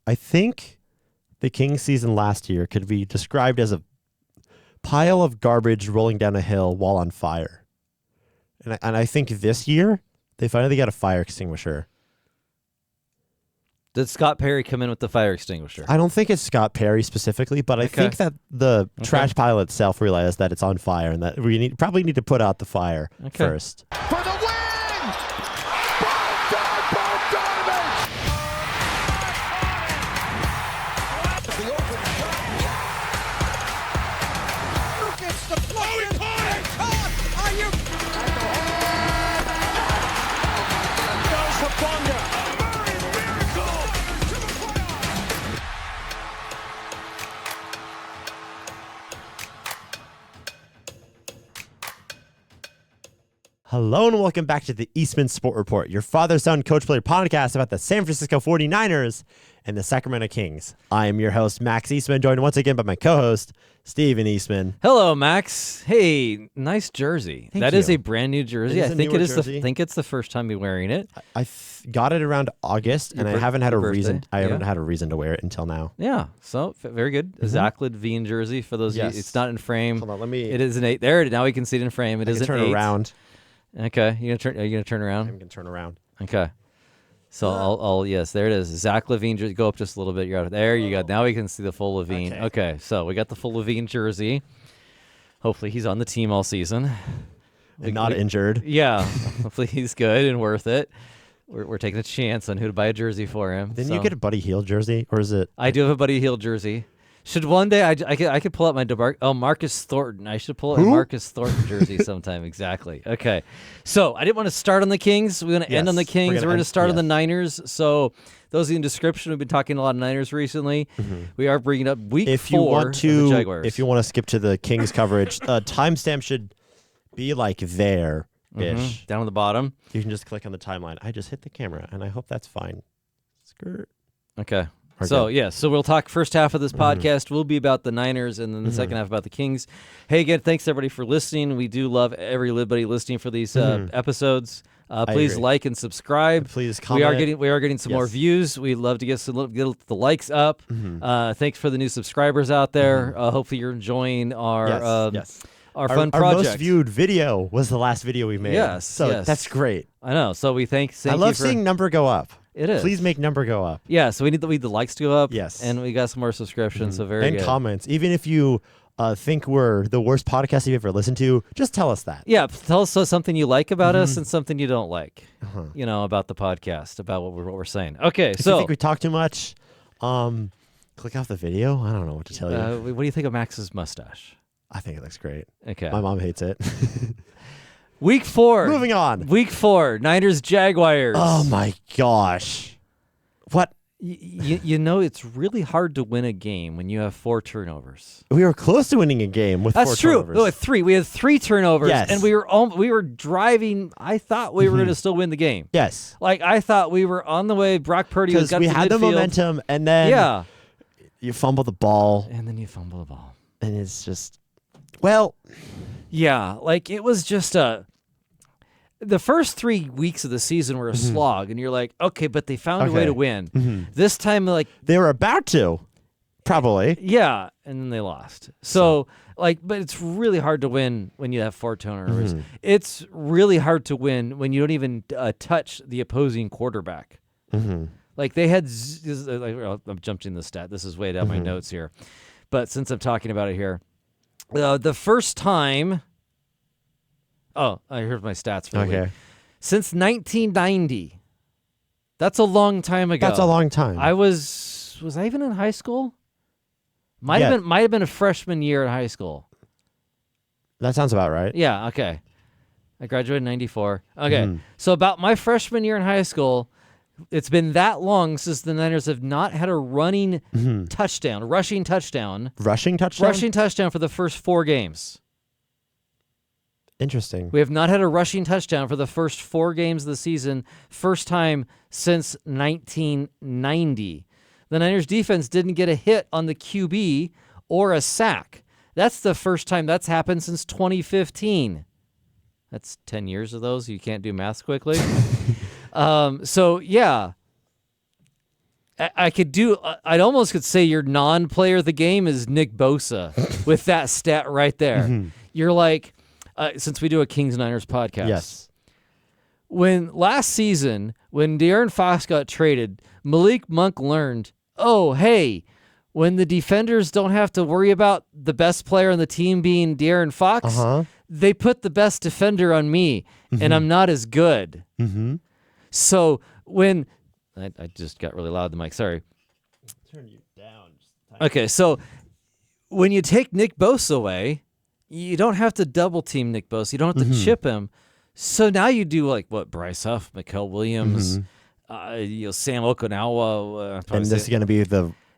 I think the Kings season last year could be described as a pile of garbage rolling down a hill while on fire. And I think this year, they finally got a fire extinguisher. Did Scott Perry come in with the fire extinguisher? I don't think it's Scott Perry specifically, but I think that the trash pile itself realized that it's on fire and that we probably need to put out the fire first. For the win! Hello and welcome back to the Eastman Sport Report, your father-son coach-player podcast about the San Francisco 49ers and the Sacramento Kings. I am your host, Max Eastman, joined once again by my co-host, Steven Eastman. Hello, Max. Hey, nice jersey. Thank that you. is a brand new jersey. I think it is. Jersey. I think it's the first time you're wearing it. I got it around August, and I haven't had a reason. I haven't had a reason to wear it until now. Yeah. So very good. A Zach Levine jersey for those. Yes. Of you, it's not in frame. Hold on, let me. It is an 8. There. Now we can see it in frame. It is an 8. Turn around. Okay. Are you gonna turn around? I'm gonna turn around. Okay. So I'll yes, there it is. Zach Levine jersey. Go up just a little bit. You're out. There you go. Now we can see the full Levine. Okay. So we got the full Levine jersey. Hopefully he's on the team all season. And not injured. Yeah. Hopefully he's good and worth it. We're taking a chance on who to buy a jersey for him. Didn't you get a Buddy Hield jersey, or is it? I do have a Buddy Hield jersey. Should one day I could pull out my Marcus Thornton. I should pull out a Marcus Thornton jersey sometime. Exactly. Okay. So I didn't want to start on the Kings. We're going to end on the Kings. We're going to start on the Niners. So those in the description, we've been talking a lot of Niners recently. Mm-hmm. We are bringing up week 4 of the Jaguars. If you want to skip to the Kings coverage, timestamp should be like there. Ish. Down on the bottom. You can just click on the timeline. I just hit the camera, and I hope that's fine. Skirt. Okay. So we'll talk first half of this podcast will be about the Niners, and then the second half about the Kings. Hey, again, thanks everybody for listening. We do love everybody listening for these episodes. Please like and subscribe. Please comment. We are getting some more views. We'd love to get the likes up. Thanks for the new subscribers out there. Hopefully you're enjoying our fun project. Our most viewed video was the last video we made. Yes, that's great. I know. So we thank I love seeing number go up. It is. Please make number go up. Yeah, so we need the likes to go up. Yes. And we got some more subscriptions, so very good. And comments. Even if you think we're the worst podcast you've ever listened to, just tell us that. Yeah, tell us something you like about us and something you don't like, about the podcast, about what we're saying. Okay, if you think we talk too much, click off the video. I don't know what to tell you. What do you think of Max's mustache? I think it looks great. Okay. My mom hates it. Week 4. Moving on. Week 4, Niners Jaguars. Oh my gosh. What? It's really hard to win a game when you have 4 turnovers. We were close to winning a game with 4 turnovers. That's true. No, 3. We had 3 turnovers, yes. And we were driving. I thought we were going to still win the game. Yes. Like I thought we were on the way. Brock Purdy was got we had the momentum, and then you fumble the ball, and it's just like it was just the first 3 weeks of the season were a slog, and you're like, okay, but they found a way to win. This time, like they were about to, probably. Yeah, and then they lost. So but it's really hard to win when you have 4 turnovers. It's really hard to win when you don't even touch the opposing quarterback. Like they had, I'm jumping the stat. This is way down my notes here, but since I'm talking about it here, the first time. Oh, here's my stats for the week. Since 1990. That's a long time ago. That's a long time. Was I even in high school? Might have been a freshman year in high school. That sounds about right. Yeah, okay. I graduated in 94. Okay. So about my freshman year in high school, it's been that long since the Niners have not had a rushing touchdown for the first 4 games. Interesting. We have not had a rushing touchdown for the first 4 games of the season, first time since 1990. The Niners defense didn't get a hit on the QB or a sack. That's the first time that's happened since 2015. That's 10 years of those. You can't do math quickly. So, yeah. I could do. I'd almost could say your non-player of the game is Nick Bosa with that stat right there. You're like, since we do a Kings Niners podcast. Yes. When last season, when De'Aaron Fox got traded, Malik Monk learned, oh, hey, when the defenders don't have to worry about the best player on the team being De'Aaron Fox, they put the best defender on me, and I'm not as good. So when I just got really loud in the mic. Sorry. Turn you down. Okay, so when you take Nick Bosa away, you don't have to double team Nick Bosa. You don't have to chip him. So now you do like what Bryce Huff, Mikael Williams, Sam Okinawa. And this is going to be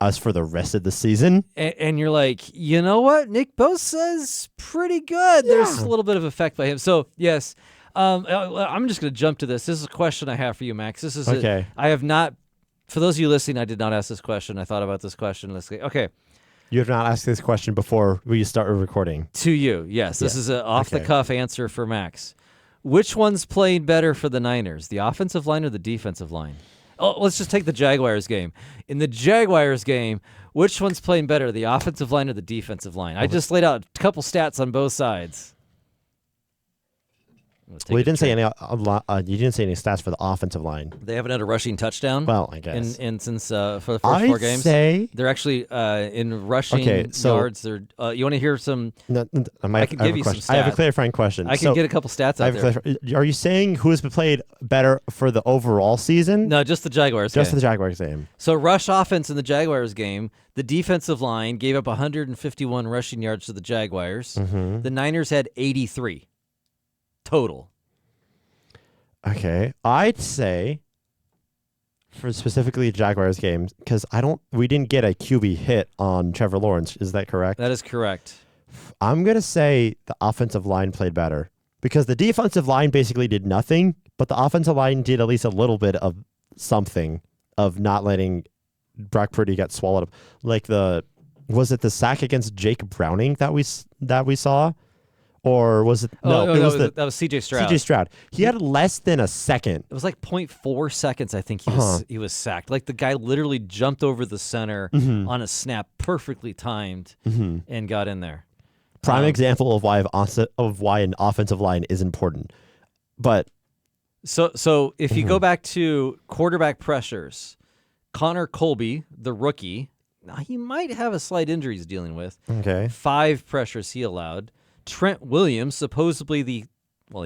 us for the rest of the season. And you're like, you know what? Nick Bosa is pretty good. Yeah. There's a little bit of effect by him. So yes. I'm just going to jump to this. This is a question I have for you, Max. This is okay. I have not, for those of you listening, I did not ask this question. I thought about this question. Okay. You have not asked this question before we started recording. To you, yes. This is an off-the-cuff answer for Max. Which one's playing better for the Niners, the offensive line or the defensive line? Oh, let's just take the Jaguars game. In the Jaguars game, which one's playing better, the offensive line or the defensive line? I just laid out a couple stats on both sides. Well, you didn't say any. You didn't say any stats for the offensive line. They haven't had a rushing touchdown. Well, I guess. And since for the first 4 games, they're actually in rushing yards. They're. You want to hear some? No, I can give you some stats. I have a clarifying question. I can get a couple stats out there. Are you saying who has played better for the overall season? No, just the Jaguars. Just the Jaguars game. So rush offense in the Jaguars game. The defensive line gave up 151 rushing yards to the Jaguars. The Niners had 83 total. Okay, I'd say for specifically Jaguars games because we didn't get a QB hit on Trevor Lawrence. Is that correct? That is correct. I'm gonna say the offensive line played better because the defensive line basically did nothing, but the offensive line did at least a little bit of something of not letting Brock Purdy get swallowed up. Like was it the sack against Jake Browning that we saw? Or was it? No, that was C.J. Stroud. C.J. Stroud. He had less than a second. It was like 0.4 seconds, I think he was sacked. Like the guy literally jumped over the center on a snap, perfectly timed, and got in there. Prime example of why an offensive line is important. But so if you go back to quarterback pressures, Connor Colby, the rookie, now he might have a slight injury he's dealing with. Okay, 5 pressures he allowed. Trent Williams, supposedly he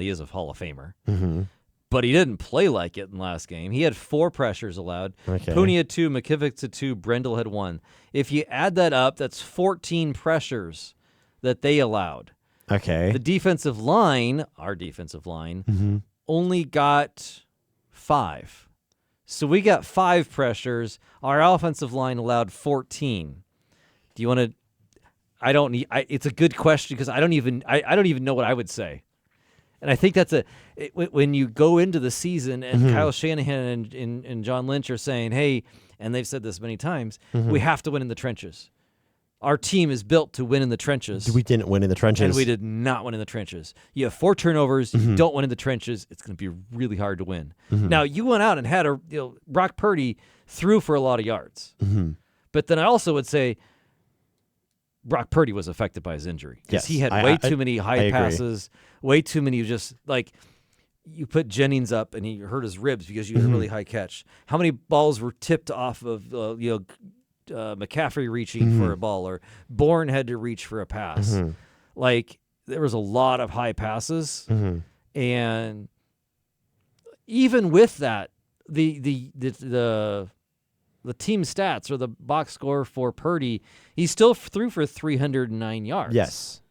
is a Hall of Famer, but he didn't play like it in last game. He had 4 pressures allowed. Okay. Pooney had 2, McKivick had 2, Brendel had 1. If you add that up, that's 14 pressures that they allowed. Okay. The defensive line, our defensive line, only got 5. So we got 5 pressures. Our offensive line allowed 14. Do you want to? It's a good question because I don't even know what I would say, and I think that's when you go into the season and Kyle Shanahan and John Lynch are saying, hey, and they've said this many times, we have to win in the trenches. Our team is built to win in the trenches. We didn't win in the trenches, and we did not win in the trenches. You have 4 turnovers. You don't win in the trenches. It's going to be really hard to win. Now you went out and had Brock Purdy threw for a lot of yards, but then I also would say. Brock Purdy was affected by his injury because he had way too many high passes, way too many just like you put Jennings up and he hurt his ribs because you had a really high catch. How many balls were tipped off of McCaffrey reaching for a ball or Bourne had to reach for a pass? Like there was a lot of high passes, and even with that, the team stats or the box score for Purdy, he still threw for 309 yards. Yes.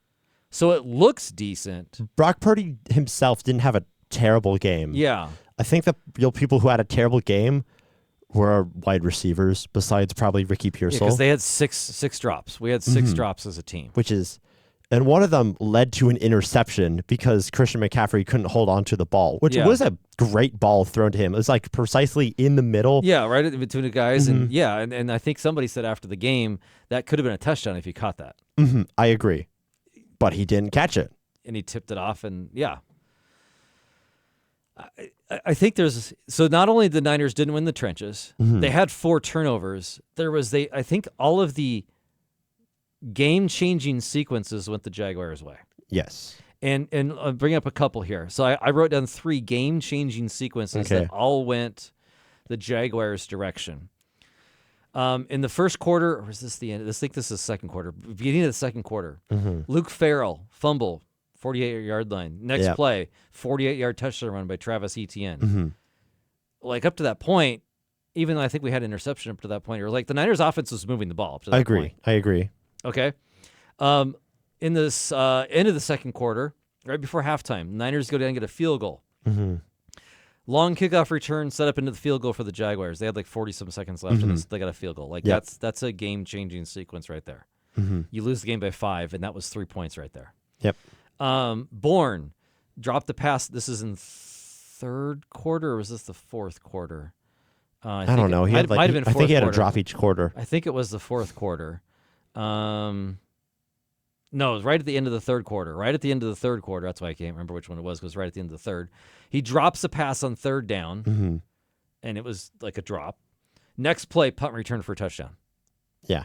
So it looks decent. Brock Purdy himself didn't have a terrible game. Yeah. I think the people who had a terrible game were wide receivers, besides probably Ricky Pearsall. Because they had six drops. We had 6 drops as a team. And one of them led to an interception because Christian McCaffrey couldn't hold on to the ball, which was a great ball thrown to him. It was like precisely in the middle. Yeah, right in between the guys. And I think somebody said after the game that could have been a touchdown if he caught that. I agree. But he didn't catch it. And he tipped it off, and yeah. I think there's so not only the Niners didn't win the trenches, they had 4 turnovers. I think all of the game-changing sequences went the Jaguars' way. Yes. And I'll bring up a couple here. So I wrote down 3 game-changing sequences that all went the Jaguars' direction. In the first quarter, or is this the end? I think this is the second quarter. Beginning of the second quarter, Luke Farrell, fumble, 48-yard line. Next play, 48-yard touchdown run by Travis Etienne. Like up to that point, even though I think we had an interception up to that point, or like the Niners' offense was moving the ball up to that point. I agree. Okay. In this end of the second quarter, right before halftime, Niners go down and get a field goal. Long kickoff return set up into the field goal for the Jaguars. They had like 40-some seconds left, and they got a field goal. Like that's a game-changing sequence right there. You lose the game by 5, and that was 3 points right there. Yep. Bourne dropped the pass. This is in third quarter, or was this the fourth quarter? I don't know. Might have been I think he had fourth a drop each quarter. I think it was the fourth quarter. No, it was right at the end of the third quarter. Right at the end of the third quarter. That's why I can't remember which one it was. It was right at the end of the third. He drops a pass on third down, and it was like a drop. Next play, punt return for a touchdown. Yeah.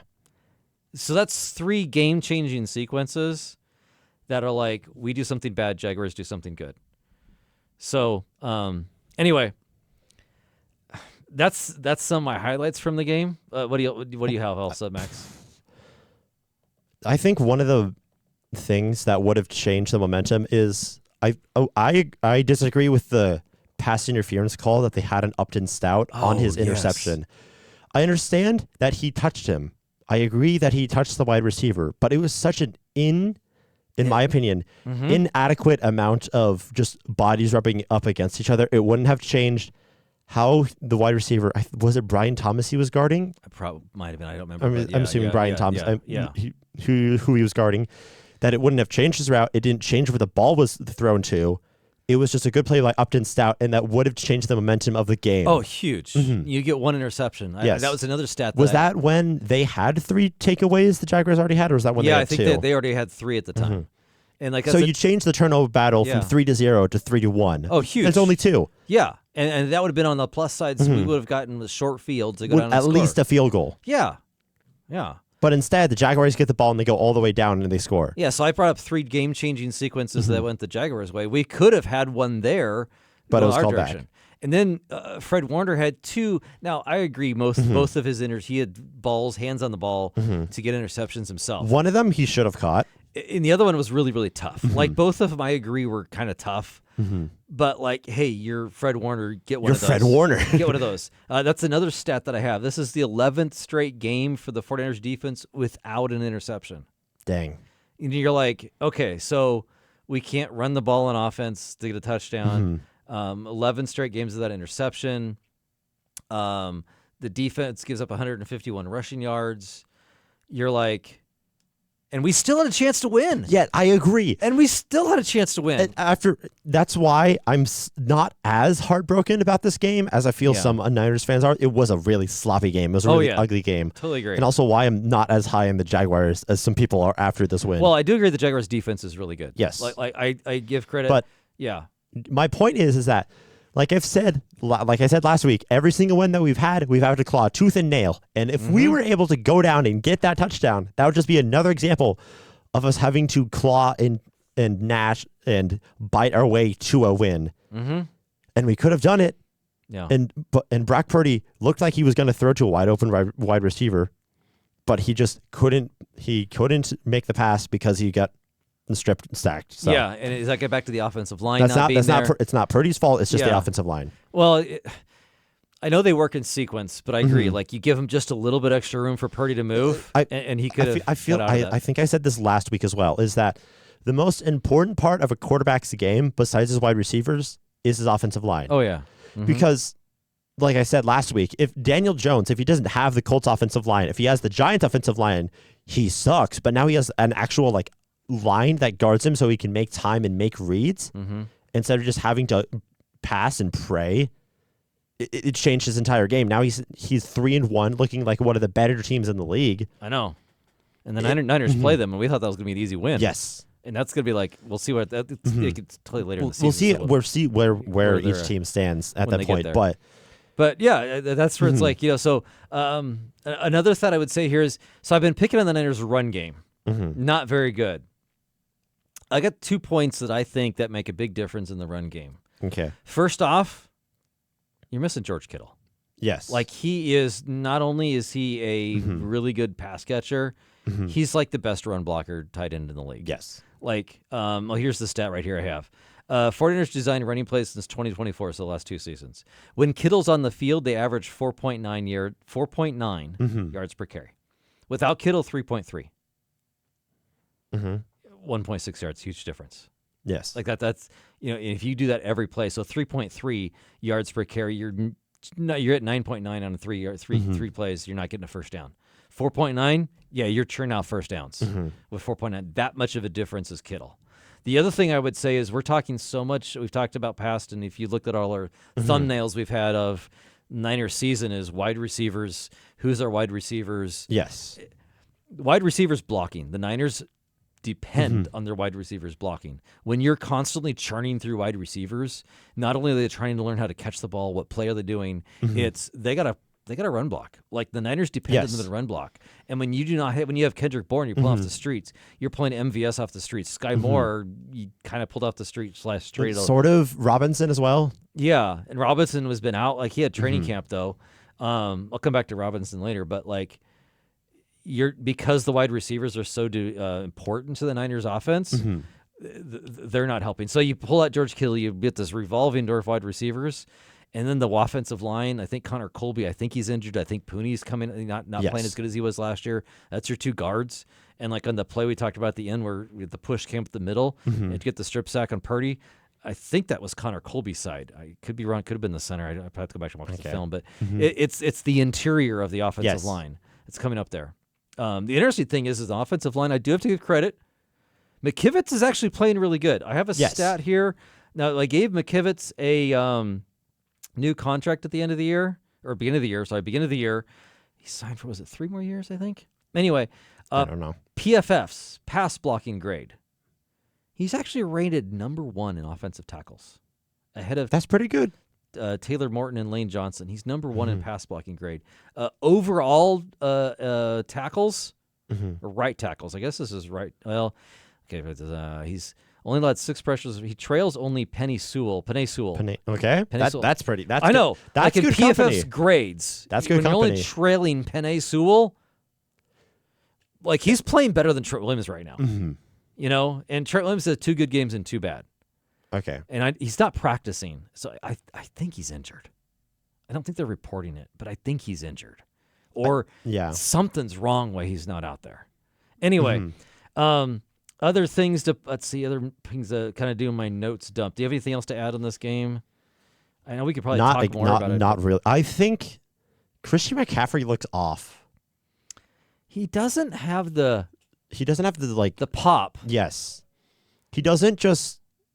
So that's 3 game-changing sequences that are like, we do something bad, Jaguars do something good. So, anyway, that's some of my highlights from the game. What do you have also, Max? I think one of the things that would have changed the momentum is I disagree with the pass interference call that they had an Upton Stout on his interception. Yes. I understand that he touched him. I agree that he touched the wide receiver, but it was such an in my opinion, inadequate amount of just bodies rubbing up against each other. It wouldn't have changed how the wide receiver, was it Brian Thomas he was guarding? Probably might have been. I don't remember. I'm assuming Brian Thomas. Who he was guarding. That it wouldn't have changed his route. It didn't change where the ball was thrown to. It was just a good play by Upton Stout, and that would have changed the momentum of the game. Oh, huge! You get 1 interception. Yes. That was another stat. Was that when they had 3 takeaways the Jaguars already had, or was that when they had 2? I think they already had 3 at the time. And like so, you changed the turnover battle from 3-0 to 3-1. Oh, huge! It's only 2. Yeah, and that would have been on the plus side. So we would have gotten the short field to go down and at least a field goal. Yeah. But instead, the Jaguars get the ball and they go all the way down and they score. Yeah, so I brought up 3 game-changing sequences that went the Jaguars' way. We could have had one there, but it was called direction. Back. And then Fred Warner had 2. Now, I agree, both of his he had hands on the ball to get interceptions himself. One of them he should have caught. And the other one was really, really tough. Like, both of them, I agree, were kind of tough. But, like, hey, you're Fred Warner. Get one of those. You're Fred Warner. Get one of those. That's another stat that I have. This is the 11th straight game for the 49ers defense without an interception. Dang. And you're like, okay, so we can't run the ball on offense to get a touchdown. 11 straight games without interception. The defense gives up 151 rushing yards. You're like... And we still had a chance to win. Yeah, I agree. And we still had a chance to win. That's why I'm not as heartbroken about this game as I feel some Niners fans are. It was a really sloppy game. It was a really ugly game. Totally agree. And also why I'm not as high on the Jaguars as some people are after this win. Well, I do agree the Jaguars' defense is really good. Yes. Like I give credit. But my point is that, like I said last week, every single win that we've had to claw tooth and nail. And if we were able to go down and get that touchdown, that would just be another example of us having to claw and gnash and bite our way to a win. And we could have done it. Yeah. And Brock Purdy looked like he was going to throw to a wide open wide receiver, but he just couldn't. He couldn't make the pass because he got stripped and stacked. So. Yeah, and does that get back to the offensive line? It's not Purdy's fault. It's just the offensive line. Well, I know they work in sequence, but I agree. Like, you give him just a little bit extra room for Purdy to move, and he could have. I think I said this last week as well. Is that the most important part of a quarterback's game, besides his wide receivers, is his offensive line? Oh yeah, because, like I said last week, if Daniel Jones, if he doesn't have the Colts offensive line, if he has the Giants offensive line, he sucks. But now he has an actual line that guards him so he can make time and make reads instead of just having to pass and pray. It changed his entire game. Now he's 3-1, looking like one of the better teams in the league. I know. And the Niners play them, and we thought that was going to be an easy win. Yes. And that's going to be like, we'll see what that. It's totally later in the season. We'll see where each team stands at that point. But yeah, that's where it's like, so another thought I would say here is, so I've been picking on the Niners' run game. Not very good. I got 2 points that I think that make a big difference in the run game. Okay. First off, you're missing George Kittle. Yes. Like, he is, not only is he a really good pass catcher, he's like the best run blocker tight end in the league. Yes. Like, here's the stat right here I have. 49ers designed running plays since 2024, so the last 2 seasons. When Kittle's on the field, they average 4.9 yards per carry. Without Kittle, 3.3. 1.6 yards, huge difference. Yes. Like that's, if you do that every play, so 3.3 yards per carry, you're at 9.9 on three plays, you're not getting a first down. 4.9, yeah, you're churning out first downs with 4.9. That much of a difference is Kittle. The other thing I would say is we're talking so much, we've talked about past, and if you looked at all our thumbnails we've had of Niners season is wide receivers. Who's our wide receivers? Yes. Wide receivers blocking. The Niners depend on their wide receivers blocking. When you're constantly churning through wide receivers, not only are they trying to learn how to catch the ball, what play are they doing, it's they got to run block. Like the Niners depend on the run block. And when you do not hit, when you have Kendrick Bourne, you're pulling off the streets. You're pulling MVS off the streets. Sky Moore, you kind of pulled off the street / straight. Sort of Robinson as well. Yeah, and Robinson has been out. Like he had training camp though. I'll come back to Robinson later, but like because the wide receivers are so important to the Niners offense, they're not helping. So you pull out George Kittle, you get this revolving door of wide receivers. And then the offensive line, I think Connor Colby, I think he's injured. I think Pooney's coming, not playing as good as he was last year. That's your 2 guards. And like on the play we talked about at the end where the push came up the middle and to get the strip sack on Purdy, I think that was Connor Colby's side. I could be wrong. Could have been the center. I'd have to go back and watch the film. But it's the interior of the offensive line. It's coming up there. The interesting thing is the offensive line, I do have to give credit. McKivitz is actually playing really good. I have a stat here. Now, I gave McKivitz a new contract at the end of the year, or beginning of the year. He signed for, was it 3 more years, I think? Anyway, I don't know. PFF's pass blocking grade. He's actually rated number 1 in offensive tackles. Ahead of... That's pretty good. Taylor Morton and Lane Johnson. He's number 1 in pass blocking grade. Overall tackles, or right tackles. I guess this is right. Well, okay, but he's only allowed 6 pressures. He trails only Penei Sewell. Okay, that's pretty. I know. That's like good in PFF's company. grades. That's good when company. You're only trailing Penei Sewell. Like he's playing better than Trent Williams right now. And Trent Williams has 2 good games and 2 bad. Okay. And he's not practicing. So I think he's injured. I don't think they're reporting it, but I think he's injured. Or something's wrong why he's not out there. Anyway, other things to kind of do in my notes dump. Do you have anything else to add on this game? I know we could probably talk more about it. Not really. I think Christian McCaffrey looks off. He doesn't have the pop. Yes.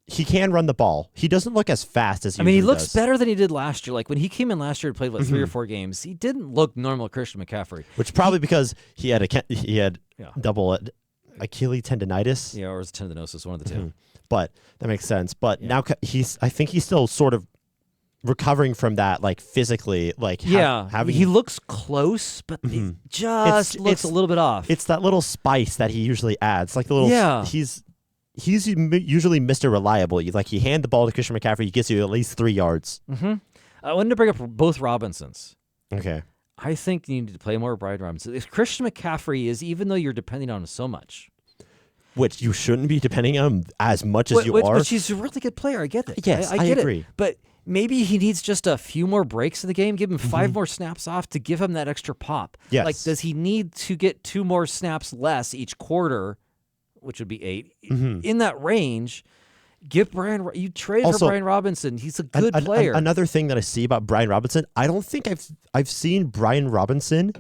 He can run the ball. He doesn't look as fast as he he looks better than he did last year. Like when he came in last year and played 3 or 4 games, he didn't look normal Christian McCaffrey. Which probably because he had double Achilles tendonitis. Yeah, or it was tendinosis, one of the 2. But that makes sense. But now I think he's still sort of recovering from that, like physically, like he looks close, but it just looks a little bit off. It's that little spice that he usually adds, like the little. He's usually Mr. Reliable. Like he hand the ball to Christian McCaffrey, he gets you at least 3 yards. I wanted to bring up both Robinsons. Okay. I think you need to play more Brian Robinson. If Christian McCaffrey is, even though you're depending on him so much. Which you shouldn't be depending on him as much as you are. Which he's a really good player. I get that. Yes, I agree. It. But maybe he needs just a few more breaks in the game, give him 5 more snaps off to give him that extra pop. Yes. Like, does he need to get 2 more snaps less each quarter, which would be 8, in that range? You trade for Brian Robinson. He's a good player. Another thing that I see about Brian Robinson, I don't think I've seen Brian Robinson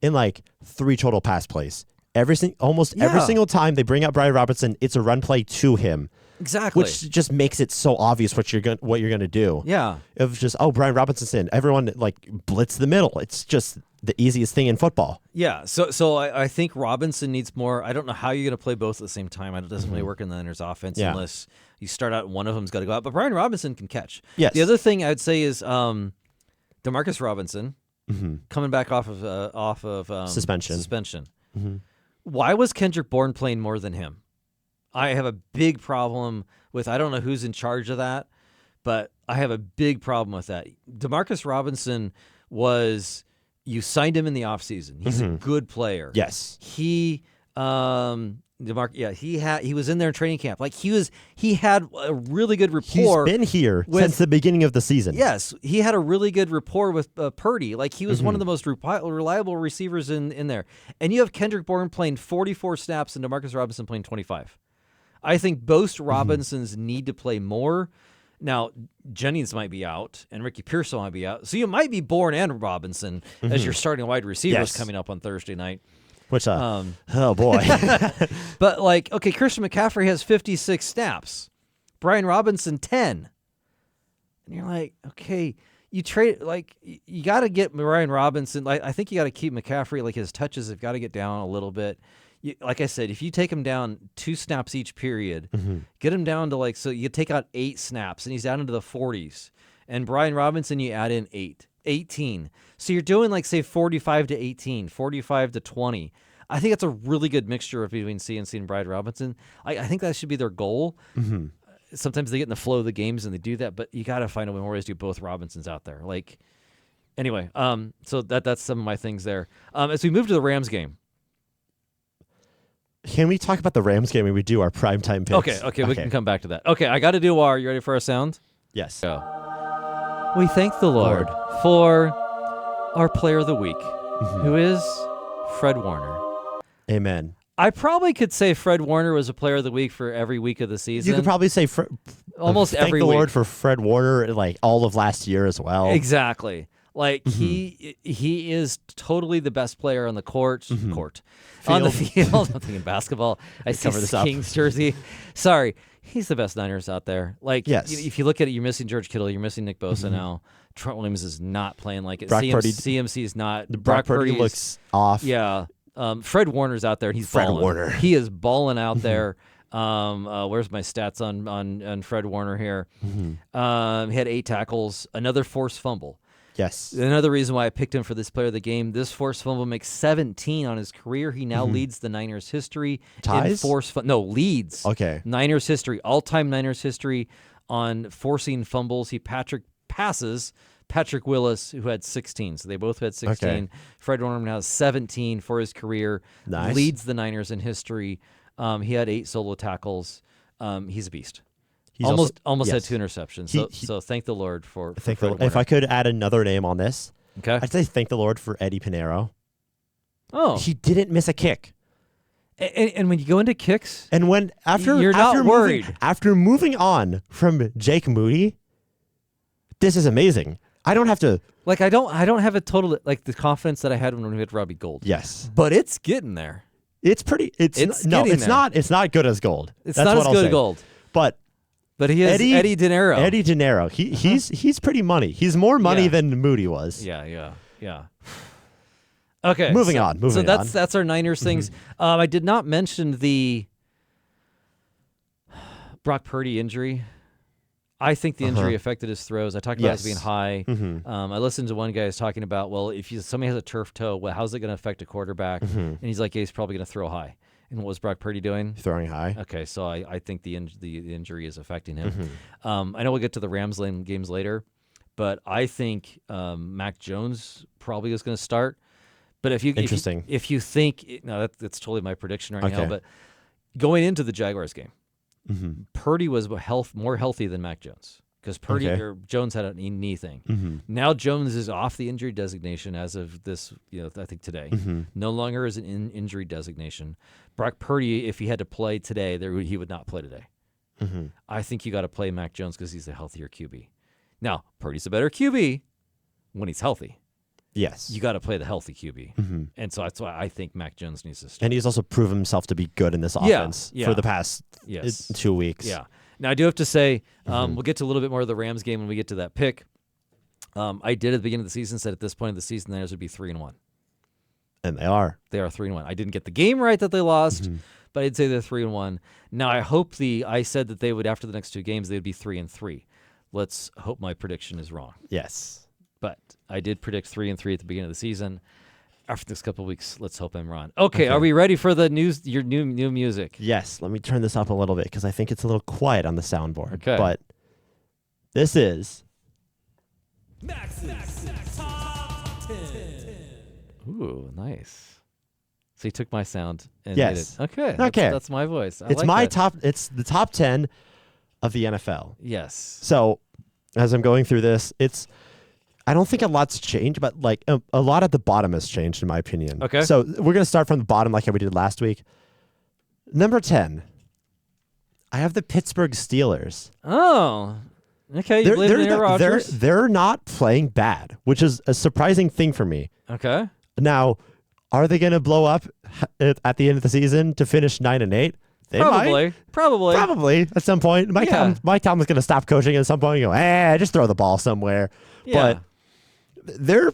in like 3 total pass plays. Almost every single time they bring out Brian Robinson, it's a run play to him. Exactly. Which just makes it so obvious what you're gonna do. Yeah. It was just, Brian Robinson's in. Everyone like blitz the middle. It's just the easiest thing in football. Yeah, so I think Robinson needs more. I don't know how you're going to play both at the same time. It doesn't really work in the Niners offense unless you start out and one of them's got to go out. But Brian Robinson can catch. Yes. The other thing I'd say is Demarcus Robinson coming back off of suspension. Why was Kendrick Bourne playing more than him? I have a big problem with, I don't know who's in charge of that, but I have a big problem with that. Demarcus Robinson you signed him in the offseason. He's a good player. Yes. He was in there in training camp. Like he had a really good rapport. He's been here since the beginning of the season. Yes, he had a really good rapport with Purdy. Like he was one of the most reliable receivers in there. And you have Kendrick Bourne playing 44 snaps and Demarcus Robinson playing 25. I think both Robinsons need to play more. Now, Jennings might be out, and Ricky Pearsall might be out. So you might be Bourne and Robinson as your starting wide receivers coming up on Thursday night. Which, oh boy. But like, okay, Christian McCaffrey has 56 snaps. Brian Robinson, 10. And you're like, okay, you got to get Brian Robinson. I think you got to keep McCaffrey, like his touches have got to get down a little bit. Like I said, if you take him down 2 snaps each period, get him down to so you take out 8 snaps, and he's down into the 40s. And Brian Robinson, you add in 18. So you're doing say 45 to 18, 45 to 20. I think that's a really good mixture between CNC and Brian Robinson. I think that should be their goal. Sometimes they get in the flow of the games and they do that, but you got to find a way more ways to do both Robinsons out there. Anyway, so that's some of my things there. As we move to the Rams game. Can we talk about the Rams game when we do our primetime picks? Okay, we can come back to that. Okay, I got to do our. You ready for our sound? Yes. Go. We thank the Lord for our player of the week, who is Fred Warner. Amen. I probably could say Fred Warner was a player of the week for every week of the season. You could probably say almost every week. Thank the Lord for Fred Warner, all of last year as well. Exactly. He is totally the best player on the court. On the field. I'm thinking basketball. I see this Kings jersey. Sorry, he's the best Niners out there. Yes. If you look at it, you're missing George Kittle, you're missing Nick Bosa now. Trent Williams is not playing like it. CMC is not. Brock Purdy looks off. Yeah. Fred Warner's out there. And he's Fred balling. Warner. He is balling out there. Where's my stats on Fred Warner here? He had 8 tackles, another forced fumble. Yes. Another reason why I picked him for this player of the game, this forced fumble makes 17 on his career. He now leads the Niners history. Ties? Leads. Okay. Niners history, all-time Niners history on forcing fumbles. He passes Patrick Willis, who had 16. So they both had 16. Okay. Fred Warner now has 17 for his career. Nice. Leads the Niners in history. He had 8 solo tackles. He's a beast. He's almost had 2 interceptions. So thank the Lord for Fred Warner. If I could add another name on this, okay, I'd say thank the Lord for Eddie Pinheiro. Oh, he didn't miss a kick. And when you go into kicks, and you're not worried. After moving on from Jake Moody, this is amazing. I don't have to I don't have a total the confidence that I had when we had Robbie Gould. Yes, but it's getting there. It's pretty. It's not good as gold. It's not as good as gold. But he is Eddie De Niro. Eddie De Niro. He's pretty money. He's more money than Moody was. Yeah. Okay. Moving on. That's our Niners things. I did not mention the Brock Purdy injury. I think the injury affected his throws. I talked about it being high. I listened to one guy who's talking about, well, if somebody has a turf toe, well, how's it going to affect a quarterback? And he's like, he's probably going to throw high. And what was Brock Purdy doing? Throwing high. Okay, so I think the injury is affecting him. I know we'll get to the Rams games later, but I think Mac Jones probably is going to start. But if you think that's totally my prediction right now. But going into the Jaguars game, Purdy was more healthy than Mac Jones because Jones had a knee thing. Now Jones is off the injury designation as of this, I think today. No longer is an injury designation. Brock Purdy, if he had to play today, he would not play today. I think you got to play Mac Jones because he's a healthier QB. Now, Purdy's a better QB when he's healthy. Yes. You got to play the healthy QB. And so that's why I think Mac Jones needs to start. And he's also proven himself to be good in this offense for the past 2 weeks. Yeah. Now, I do have to say, we'll get to a little bit more of the Rams game when we get to that pick. I did at the beginning of the season said at this point of the season, the Niners would be 3-1. And they are. They are 3-1. I didn't get the game right that they lost, but I'd say they're 3-1. Now I said that they would, after the next 2 games, they would be 3-3. Let's hope my prediction is wrong. Yes. But I did predict 3-3 at the beginning of the season. After this couple of weeks, let's hope I'm wrong. Okay, are we ready for the news? Your new music? Yes. Let me turn this up a little bit because I think it's a little quiet on the soundboard. Okay. But this is Max's Top 10. Ooh, nice. So you took my sound and Yes. made it. Okay. Okay. That's my voice. it's like my that. top. It's the top 10 of the NFL. Yes. So as I'm going through this, I don't think a lot's changed, but like a lot at the bottom has changed in my opinion. Okay. So we're gonna start from the bottom like how we did last week. Number 10. I have the Pittsburgh Steelers. Oh. Okay. You believe in Aaron Rodgers? They're not playing bad, which is a surprising thing for me. Okay. Now, are they going to blow up at the end of the season to finish 9-8? They might. Probably at some point. Mike Tomlin's going to stop coaching at some point and go, just throw the ball somewhere. Yeah. But they're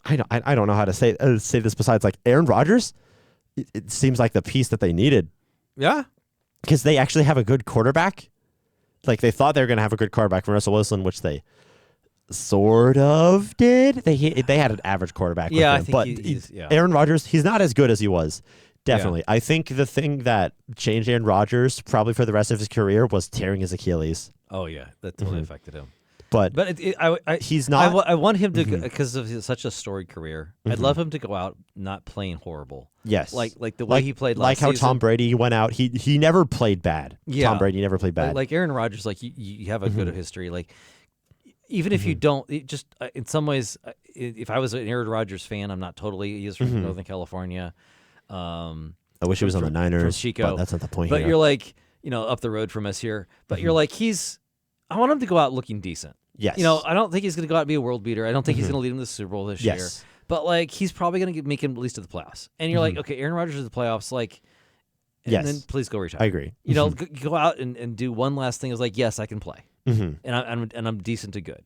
I don't know how to say this besides like Aaron Rodgers. It seems like the piece that they needed Yeah. because they actually have a good quarterback. Like they thought they were going to have a good quarterback from Russell Wilson, which they sort of did. They had an average quarterback. With Yeah, him, I think but he's yeah. Aaron Rodgers, he's not as good as he was. Definitely. I think the thing that changed Aaron Rodgers probably for the rest of his career was tearing his Achilles. Oh yeah, that totally affected him. But he's not. I want him to because of such a storied career. I'd love him to go out not playing horrible. Yes, like the way he played last like how season. Tom Brady went out. He never played bad. Yeah. Tom Brady never played bad. Like Aaron Rodgers, like you have a good history. Like even if you don't, just in some ways, if I was an Aaron Rodgers fan, I'm not totally. He's from Northern California. I wish he was on the Niners. From Chico. But that's not the point. But here. you're like, up the road from us here. But you're like, I want him to go out looking decent. Yes. I don't think he's going to go out and be a world beater. I don't think he's going to lead him to the Super Bowl this year. But like, he's probably going to make him at least to the playoffs. And you're like, okay, Aaron Rodgers is the playoffs. Like, and then please go retire. I agree. Go out and do one last thing. It's like, yes, I can play, and I'm decent to good.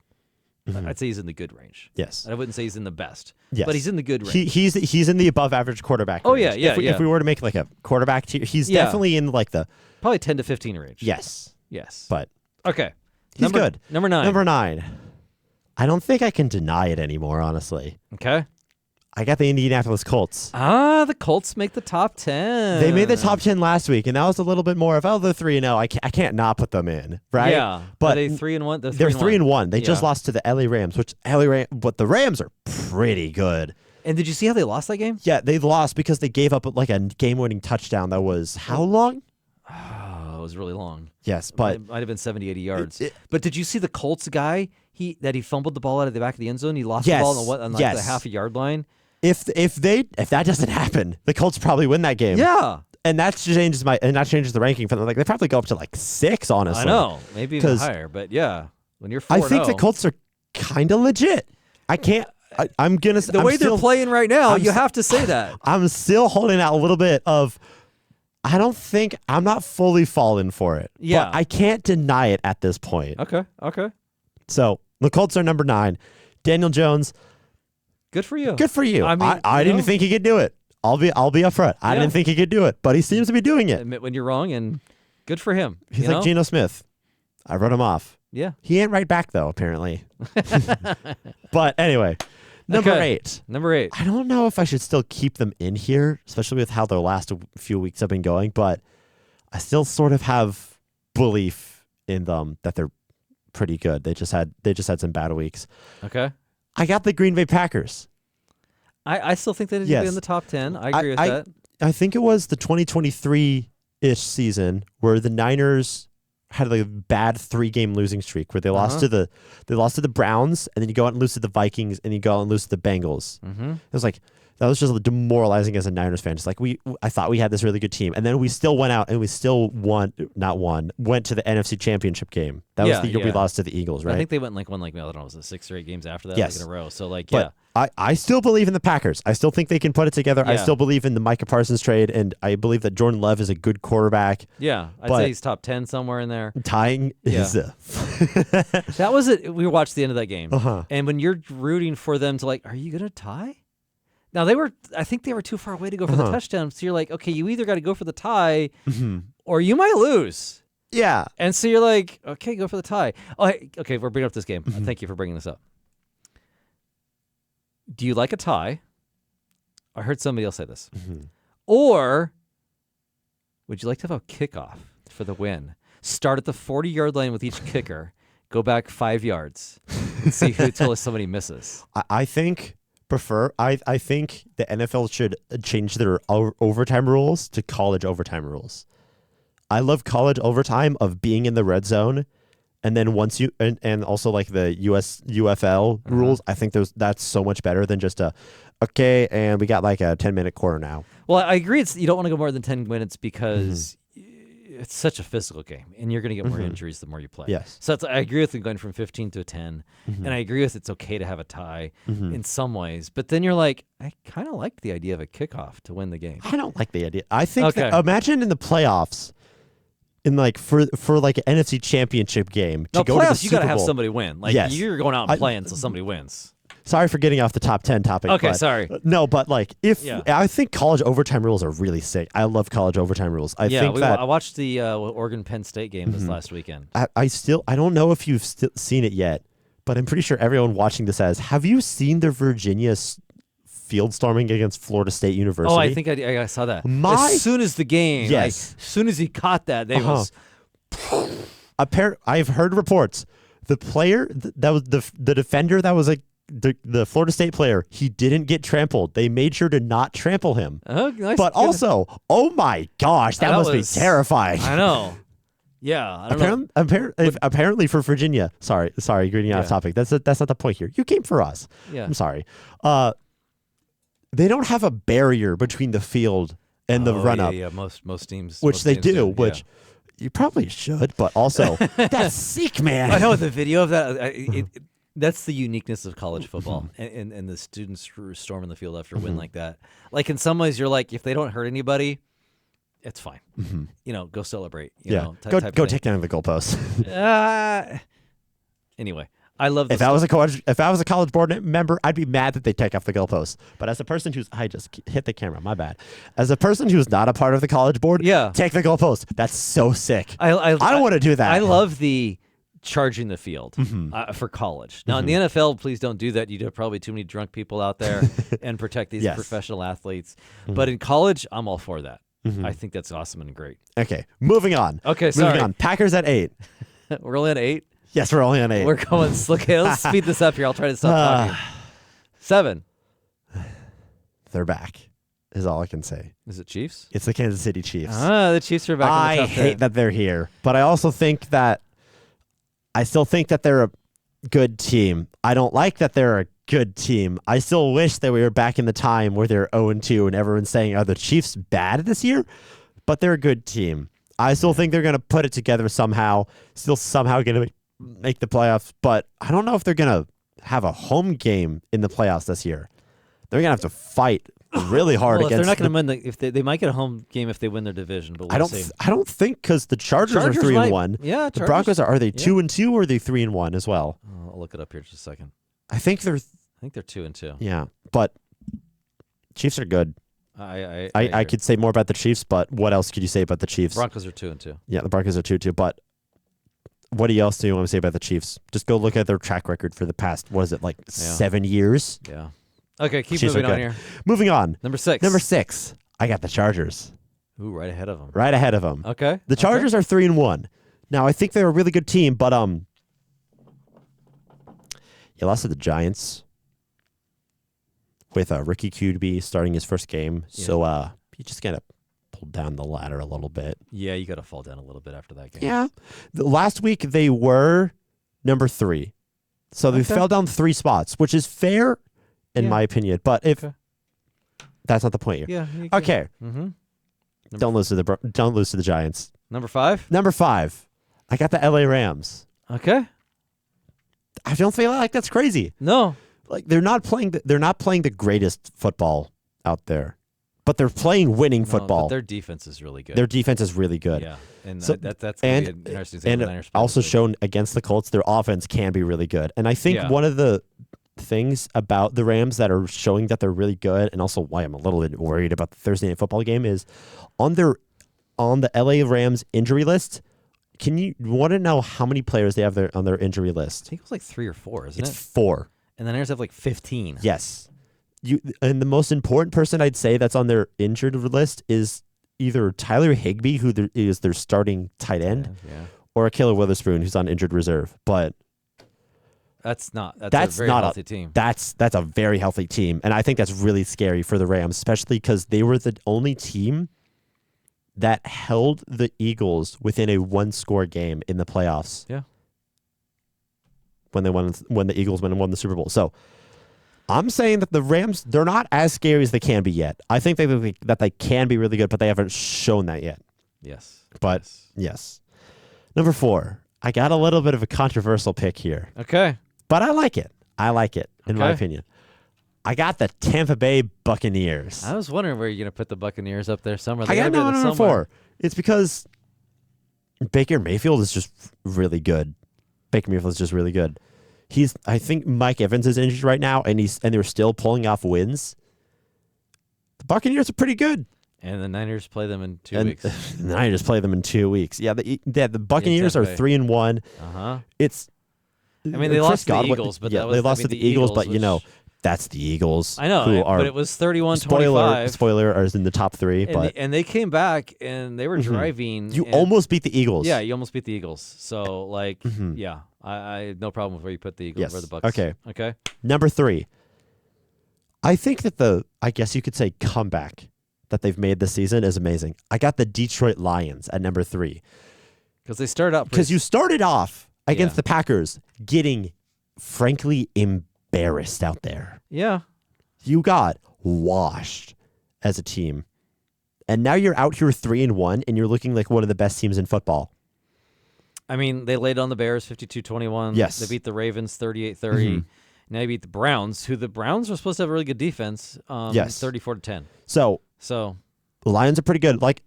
I'd say he's in the good range. Yes. I wouldn't say he's in the best. Yes. But he's in the good range. He's in the above average quarterback. Oh, range. yeah. If we were to make like a quarterback tier, he's definitely in like the probably 10 to 15 range. Yes. But okay, he's good. Number 9. Number 9. I don't think I can deny it anymore. Honestly. Okay. I got the Indianapolis Colts. The Colts make the top 10. They made the top 10 last week, and that was a little bit more of, they're 3-0. I can't not put them in, right? Yeah. But are they 3-1? They're 3-1. They just lost to the LA Rams, but the Rams are pretty good. And did you see how they lost that game? Yeah, they lost because they gave up like a game-winning touchdown that was how long? Oh, it was really long. Yes, but it might have been 70, 80 yards. But did you see the Colts guy? He fumbled the ball out of the back of the end zone. He lost the ball on the half a yard line. If that doesn't happen, the Colts probably win that game. Yeah. And that changes the ranking for them. Like they probably go up to like 6, honestly. I know, maybe even higher. But yeah, when you're 4-0, I think the Colts are kind of legit. I'm gonna. The way they're playing right now, you have to say that. I'm still holding out a little bit of. I'm not fully falling for it. Yeah. But I can't deny it at this point. Okay. So the Colts are number 9. Daniel Jones. Good for you. Good for you. I mean, I didn't think he could do it. I'll be upfront. I didn't think he could do it, but he seems to be doing it. Admit when you're wrong, and good for him. He's like Geno Smith. I wrote him off. Yeah. He ain't right back though, apparently. But anyway, number 8. Number 8. I don't know if I should still keep them in here, especially with how their last few weeks have been going, but I still sort of have belief in them that they're pretty good. They just had some bad weeks. Okay. I got the Green Bay Packers. I still think they need to be in the top 10. I agree with that. I think it was the 2023-ish season where the Niners had like a bad 3-game losing streak where they lost to the Browns, and then you go out and lose to the Vikings, and you go out and lose to the Bengals. It was like That was just demoralizing as a Niners fan. Just like I thought we had this really good team, and then we still went out and we still went to the NFC Championship game. That was the year we lost to the Eagles, right? I think they won like I don't know, was it 6 or 8 games after that, yes. like in a row. So like, but I still believe in the Packers. I still think they can put it together. Yeah. I still believe in the Micah Parsons trade, and I believe that Jordan Love is a good quarterback. Yeah, I'd say he's top 10 somewhere in there. Tying is that was it. We watched the end of that game, Uh-huh. and when you're rooting for them to like, are you gonna tie? Now I think they were too far away to go for the touchdown. So you're like, okay, you either got to go for the tie, or you might lose. Yeah. And so you're like, okay, go for the tie. Oh, hey, okay, we're bringing up this game. Thank you for bringing this up. Do you like a tie? I heard somebody else say this. Or would you like to have a kickoff for the win? Start at the 40-yard line with each kicker, go back 5 yards, and see who until somebody misses. I think I think the NFL should change their overtime rules to college overtime rules. I love college overtime of being in the red zone, and then once you and also like the UFL rules. I think that's so much better than just okay, and we got like a 10-minute quarter now. Well, I agree. You don't want to go more than 10 minutes because it's such a physical game, and you're going to get more injuries the more you play. Yes. So I agree with going from 15 to a 10, and I agree with it's okay to have a tie in some ways. But then you're like, I kind of like the idea of a kickoff to win the game. I don't like the idea. I think that, imagine in the playoffs, in like for like an NFC Championship game to go playoffs, to the Super you got to have Bowl. somebody win. Like you're going out and playing until somebody wins. Sorry for getting off the top 10 topic. Okay, but, sorry. No, but like I think college overtime rules are really sick. I love college overtime rules. I watched the Oregon Penn State game this last weekend. I don't know if you've seen it yet, but I'm pretty sure everyone watching this have you seen the Virginia field storming against Florida State University? Oh, I think I saw that. As soon as the game, as soon as he caught that, they was. I've heard reports. The player that was the defender that was like the Florida State player, he didn't get trampled. They made sure to not trample him. Oh, nice. But also, oh my gosh, that must be terrifying. I know. Yeah, I don't know. Apparently for Virginia, sorry, getting off topic. That's not the point here. You came for us. Yeah. I'm sorry. They don't have a barrier between the field and the run up. Yeah, most teams. Which they teams do. Which you probably should, but also that's sick, man. I know the video of that. That's the uniqueness of college football, and the students storming the field after a win like that. Like in some ways, you're like, if they don't hurt anybody, it's fine. Go celebrate. You know, go take down the goalpost. Anyway, I love. If I was a college board member, I'd be mad that they take off the goalpost. But as a person I just hit the camera. My bad. As a person who's not a part of the college board, take the goalpost. That's so sick. I don't want to do that. I love the charging the field for college. Now in the NFL, please don't do that. You have probably too many drunk people out there and protect these professional athletes. But in college, I'm all for that. I think that's awesome and great. Okay, moving on. Okay, sorry. Moving on. Packers at 8. We're only at 8? Yes, we're only on 8. We're going slow. Okay, let's speed this up here. I'll try to stop talking. 7. They're back, is all I can say. Is it Chiefs? It's the Kansas City Chiefs. The Chiefs are back. I hate that they're here, but I still think that they're a good team. I don't like that they're a good team. I still wish that we were back in the time where they're 0-2 and everyone's saying, are the Chiefs bad this year? But they're a good team. I still think they're going to put it together somehow, still somehow going to make the playoffs, but I don't know if they're going to have a home game in the playoffs this year. They're going to have to fight really hard against. They're not going to win they might get a home game if they win their division, but we'll see. I don't think, because the Chargers are 3-1. Yeah, the Broncos are they 2-2 or are they 3-1 as well? I'll look it up here just a second. I think they're 2-2. Yeah, but Chiefs are good. I could say more about the Chiefs, but what else could you say about the Chiefs? Broncos are 2-2. Yeah, the Broncos are 2-2, but what else do you want to say about the Chiefs? Just go look at their track record for the past, 7 years? Yeah. Okay, keep Chiefs moving on here. Moving on. Number 6. Number 6. I got the Chargers. Ooh, right ahead of them. Right ahead of them. Okay. The Chargers are 3-1. Now, I think they're a really good team, but you lost to the Giants with Ricky QB starting his first game. Yeah. So you just got to pull down the ladder a little bit. Yeah, you got to fall down a little bit after that game. Yeah. Last week, they were number 3. So they fell down 3 spots, which is fair in my opinion. But if That's not the point here. Yeah. Okay. Mm-hmm. Don't lose to the Giants. Number 5. Number 5. I got the LA Rams. Okay. I don't feel like that's crazy. No. Like they're not playing the greatest football out there, but they're playing winning football. But their defense is really good. Their defense is really good. Yeah, and So- that's gonna be an interesting thing. And when the Niners play also this week. shown against the Colts, their offense can be really good. And I think Yeah. one of the things about the Rams that are showing that they're really good, and also why I'm a little bit worried about the Thursday night football game, is on the LA Rams injury list. You want to know how many players they have on their injury I list? think it was like 3 or 4, isn't It's it? 4. And the Niners have like 15. Yes. And the most important person I'd say that's on their injured list is either Tyler Higbee, who is their starting tight end, Yeah. or Akila Witherspoon, who's on injured reserve. But That's a very not healthy team. That's a very healthy team, and I think that's really scary for the Rams, especially because they were the only team that held the Eagles within a 1-score game in the playoffs. Yeah. When the Eagles went and won the Super Bowl. So I'm saying that the Rams, they're not as scary as they can be yet. I think that they can be really good, but they haven't shown that yet. Yes. But Yes. yes. Number 4, I got a little bit of a controversial pick here, Okay. but I like it. In my Okay. opinion. I got the Tampa Bay Buccaneers. I was wondering where you're going to put the Buccaneers up there somewhere. I They got gotta be number somewhere. 4. It's because Baker Mayfield is just really good. Baker Mayfield is just really good. I think Mike Evans is injured right now, and they're still pulling off wins. The Buccaneers are pretty good. And the Niners play them in 2 And weeks. the Niners play them in 2 weeks. Yeah, the Buccaneers are Tampa Bay. 3-1. Uh-huh. It's. I mean, they Chris lost to the Godwin- Eagles, but yeah, that was, they lost I to mean, the Eagles, but which, that's the Eagles. I know, who are but it was 31-25. spoiler are in the top 3, And, but and they came back and they were driving. you and- almost beat the Eagles. Yeah, you almost beat the Eagles. So, like, Mhm. yeah, I had no problem with where you put the Eagles Yes. or the Bucks. Okay. Okay. Number 3. I think that I guess you could say comeback that they've made this season is amazing. I got the Detroit Lions at number 3. Because they started out Because you started off against Yeah. the Packers getting, frankly, embarrassed out there. Yeah. You got washed as a team. And now you're out here 3-1, and you're looking like one of the best teams in football. I mean, they laid on the Bears 52-21. Yes. They beat the Ravens 38-30. Now they beat the Browns, who the Browns were supposed to have a really good defense. Yes. 34-10. So So, the Lions are pretty good. Like,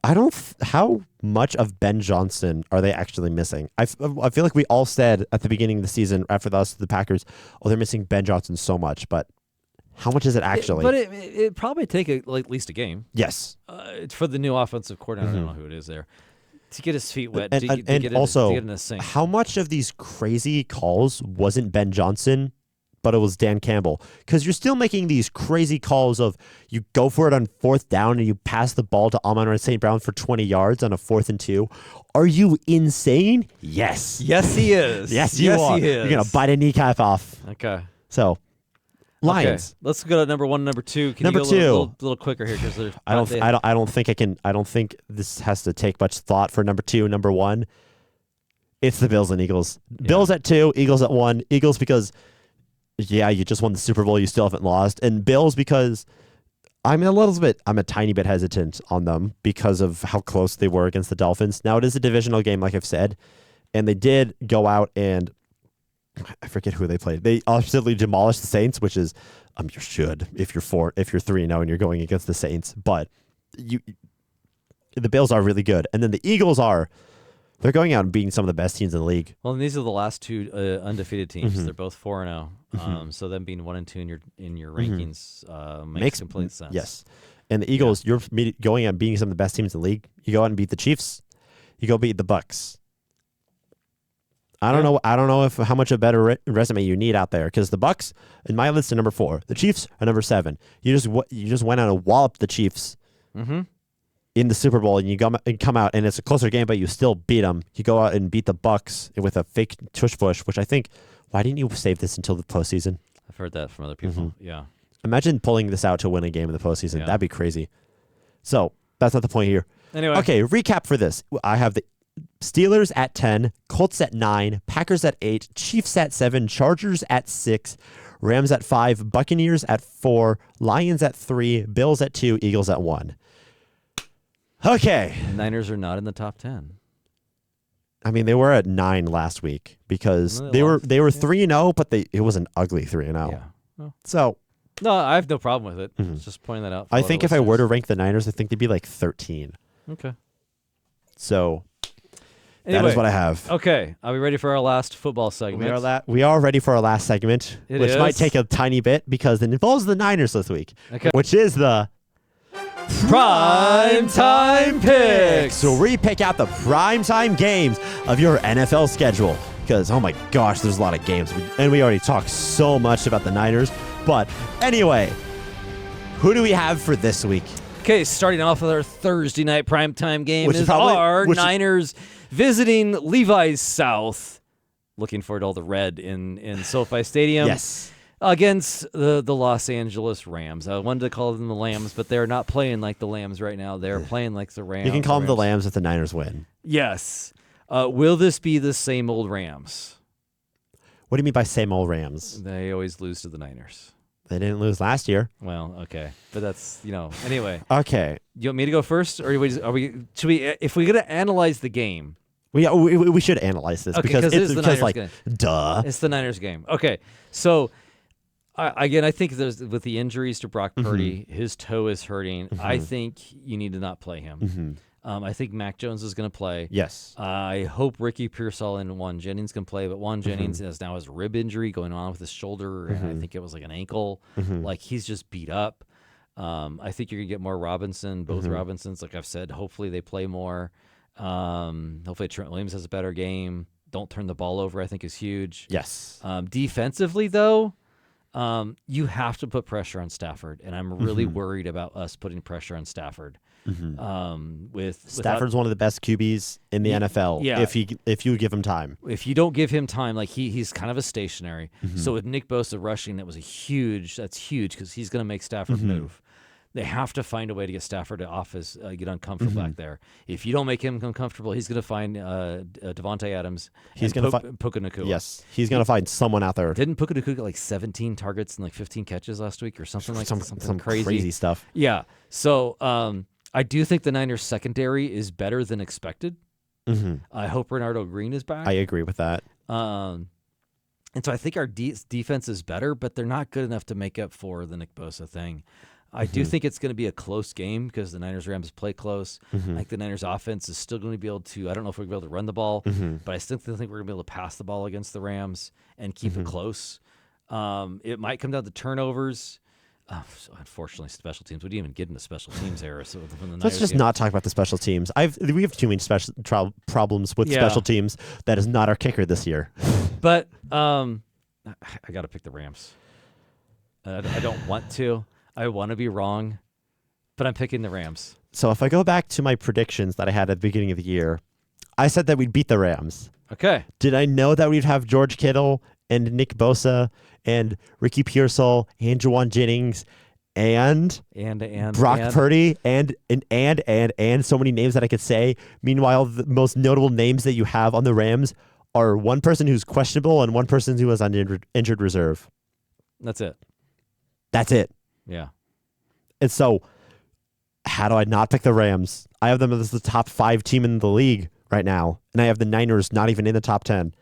how much of Ben Johnson are they actually missing? I feel like we all said at the beginning of the season after the Packers, they're missing Ben Johnson so much, but how much is it actually? But it probably take at least a game yes. for the new offensive coordinator. I don't know who it is there. To get his feet wet. And, to get in, also, to get in a sink. how much of these crazy calls wasn't Ben Johnson, but it was Dan Campbell? Because you're still making these crazy calls of you go for it on 4th down and you pass the ball to Amon St. Brown for 20 yards on a 4th and 2. Are you insane? Yes. Yes, he is. Yes, you are. He is. You're going to bite a kneecap off. Okay. So, Lions. Okay. Let's go to number 1, number 2. Can Number you go 2. a little quicker here because I don't think I can. I don't think this has to take much thought for number 2. Number 1, it's the Bills and Eagles. Bills at 2, Eagles at 1. Eagles because, yeah, you just won the Super Bowl, you still haven't lost, and Bills because I'm a tiny bit hesitant on them because of how close they were against the Dolphins. Now it is a divisional game, like I've said, and they did go out and I forget who they played. They absolutely demolished the Saints, which is you should if you're 3-0 and you're going against the Saints. But the Bills are really good, and then the Eagles they're going out and beating some of the best teams in the league. Well, and these are the last 2 undefeated teams. Mhm. They're both 4-0. So them being 1 and 2 in your rankings makes complete sense. Yes, and the Eagles, you're going out and beating some of the best teams in the league. You go out and beat the Chiefs. You go beat the Bucks. I don't know if how much a better resume you need out there because the Bucks in my list are number 4. The Chiefs are number 7. You just went out and walloped the Chiefs in the Super Bowl, and you come out and it's a closer game, but you still beat them. You go out and beat the Bucks with a fake tush push, which I think. Why didn't you save this until the postseason? I've heard that from other people. Yeah. Imagine pulling this out to win a game in the postseason. Yeah. That'd be crazy. So that's not the point here. Anyway. Okay, recap for this. I have the Steelers at 10, Colts at 9, Packers at 8, Chiefs at 7, Chargers at 6, Rams at 5, Buccaneers at 4, Lions at 3, Bills at 2, Eagles at 1. Okay. Niners are not in the top 10. I mean, they were at 9 last week because No, they were lost. 3-0, but it was an ugly 3-0. Yeah. Well, So no, I have no problem with it. Just pointing that out. for I all think our if I were to listeners. rank the Niners, I think they'd be like 13. Okay. So that Anyway, is what I have. Okay. Are we ready for our last football segment? We are ready for our last segment, It which might is. take a tiny bit because it involves the Niners this week, Okay. which is the Primetime Picks. So we pick out the primetime games of your NFL schedule because, oh my gosh, there's a lot of games. And we already talked so much about the Niners. But anyway, who do we have for this week? Okay, starting off with our Thursday night primetime game Which is is probably- our which is- Niners visiting Levi's South. Looking forward to all the red in SoFi Stadium. Yes. Against the Los Angeles Rams. I wanted to call them the Lambs, but they're not playing like the Lambs right now. They're playing like the Rams. You can call them the Lambs if the Niners win. Yes. Will this be the same old Rams? What do you mean by same old Rams? They always lose to the Niners. They didn't lose last year. Well, okay. But that's, anyway. Okay. You want me to go first? Or should we, if we're going to analyze the game, We should analyze this Okay, because 'cause it is the Niners like game. duh. It's the Niners game. Okay, so I think there's with the injuries to Brock Purdy, his toe is hurting. I think you need to not play him. I think Mac Jones is going to play. Yes. I hope Ricky Pearsall and Juan Jennings can play, but Juan Jennings has now his rib injury going on with his shoulder, and I think it was like an ankle. Like he's just beat up. I think you're going to get more Robinson, both Robinsons. Like I've said, hopefully they play more. Hopefully Trent Williams has a better game. Don't turn the ball over, I think is huge. Yes. Defensively, though, you have to put pressure on Stafford, and I'm really worried about us putting pressure on Stafford. Stafford's one of the best QBs in the NFL. yeah. If you give him time. If you don't give him time, like he's kind of a stationary. So with Nick Bosa rushing, that's huge because he's going to make Stafford move. They have to find a way to get Stafford to get uncomfortable back there. If you don't make him uncomfortable, he's going to find Devontae Adams. He's going gonna to Puka Nacua. Yes. He's going to find someone out there. Didn't Puka Nacua get like 17 targets and like 15 catches last week or something like something some crazy stuff. Yeah. So I do think the Niners secondary is better than expected. I hope Renardo Green is back. I agree with that. And so I think our defense is better, but they're not good enough to make up for the Nick Bosa thing. I do think it's going to be a close game because the Niners-Rams play close. I think the Niners offense is still going to be able to, I don't know if we're going to be able to run the ball, but I still think we're going to be able to pass the ball against the Rams and keep it close. It might come down to turnovers. So unfortunately, special teams. We didn't even get into special teams era. So from the Let's Niners just game. not talk about the special teams. We have too many special problems with Yeah. special teams. That is not our kicker this year. But I got to pick the Rams. I don't want to. I want to be wrong, but I'm picking the Rams. So if I go back to my predictions that I had at the beginning of the year, I said that we'd beat the Rams. Okay. Did I know that we'd have George Kittle and Nick Bosa and Ricky Pearsall and Juwan Jennings and Brock Purdy and so many names that I could say. Meanwhile, the most notable names that you have on the Rams are one person who's questionable and one person who is on injured reserve. That's it. That's it. Yeah. And so, how do I not pick the Rams? I have them as the top 5 team in the league right now, and I have the Niners not even in the top 10.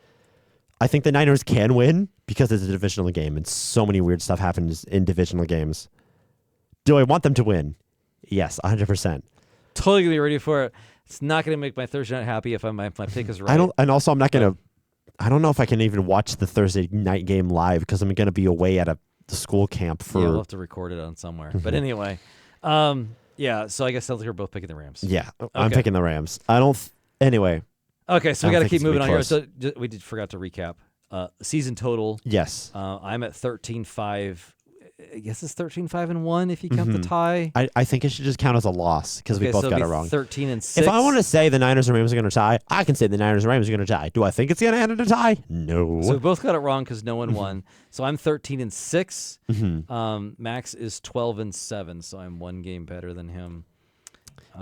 I think the Niners can win because it's a divisional game, and so many weird stuff happens in divisional games. Do I want them to win? Yes, 100%. Totally gonna be ready for it. It's not gonna make my Thursday night happy if my pick is right. I don't know if I can even watch the Thursday night game live because I'm going to be away at the school camp for. Yeah, we'll have to record it on somewhere. But anyway, yeah. So I guess sounds like we're both picking the Rams. Yeah, I'm Okay. picking the Rams. Anyway. Okay, so I we got don't to think keep it's gonna moving be on here. close. So we forgot to recap. Season total. Yes. I'm at 13-5. I guess it's 13-5-1 if you count the tie. I think it should just count as a loss because we Okay, both so got it'll it be wrong. 13-6. If I want to say the Niners and Rams are going to tie, I can say the Niners and Rams are going to tie. Do I think it's going to end in a tie? No. So we both got it wrong because no one won. So I'm 13-6. Max is 12-7. So I'm one game better than him.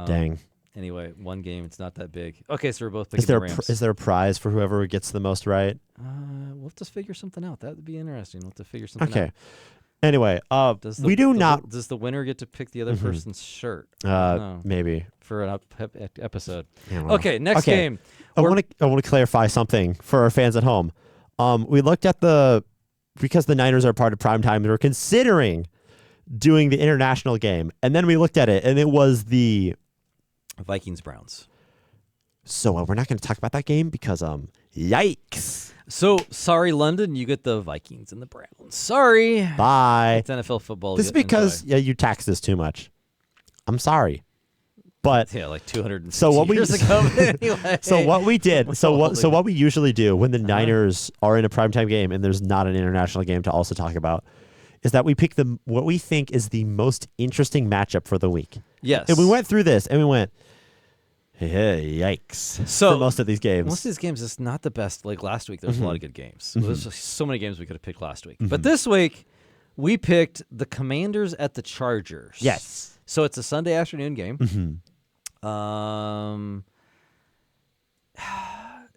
Dang. Anyway, one game. It's not that big. Okay, so we're both picking the Rams. Is there a prize for whoever gets the most right? We'll have to figure something out. That would be interesting. We'll have to figure something out. Okay. Anyway, Does the winner get to pick the other person's shirt? No, maybe for an episode. I don't know. Okay, next game. I want to clarify something for our fans at home. We looked at because the Niners are part of Primetime, we were considering doing the international game, and then we looked at it, and it was the Vikings-Browns. So we're not going to talk about that game because yikes. So sorry, London, you get the Vikings and the Browns. Sorry. Bye. It's NFL football. This is because you taxed us too much. I'm sorry. But like 200 years ago. Anyway. So what we did, what we usually do when the Niners are in a primetime game and there's not an international game to also talk about, is that we pick what we think is the most interesting matchup for the week. Yes. And we went through this and we went, hey, yikes. So for most of these games. Most of these games, it's not the best. Like last week, there was a lot of good games. There's just so many games we could have picked last week. But this week, we picked the Commanders at the Chargers. Yes. So it's a Sunday afternoon game.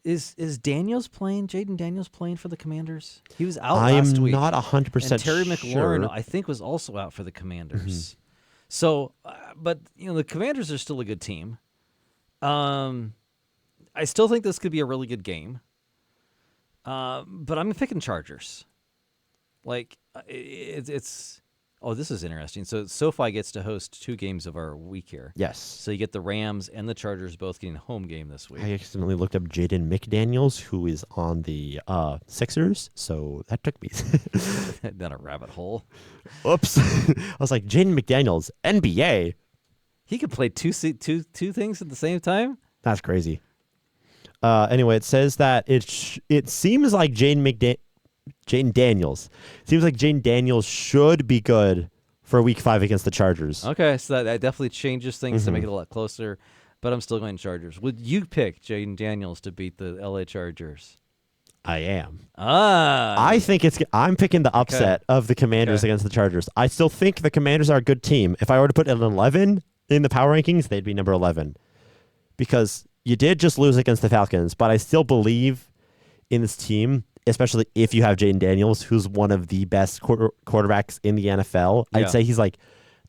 Is Daniels playing? Jaden Daniels playing for the Commanders? He was out last week. I am not 100% and Terry sure. McLaurin, I think, was also out for the Commanders. So, but the Commanders are still a good team. I still think this could be a really good game. But I'm picking Chargers. Like it's. Oh, this is interesting. So SoFi gets to host 2 games of our week here. Yes. So you get the Rams and the Chargers both getting a home game this week. I accidentally looked up Jaden McDaniels, who is on the Sixers, so that took me down a rabbit hole. Oops. I was like, Jaden McDaniels, NBA. He could play two things at the same time? That's crazy. Anyway, it says that it seems like Jaden Daniels. Seems like Jaden Daniels should be good for week 5 against the Chargers. Okay, so that definitely changes things to make it a lot closer, but I'm still going Chargers. Would you pick Jaden Daniels to beat the LA Chargers? I am. I think I'm picking the upset of the Commanders against the Chargers. I still think the Commanders are a good team. If I were to put an 11 in the power rankings, they'd be number 11. Because you did just lose against the Falcons, but I still believe in this team, especially if you have Jaden Daniels, who's one of the best quarterbacks in the NFL. Yeah. I'd say he's like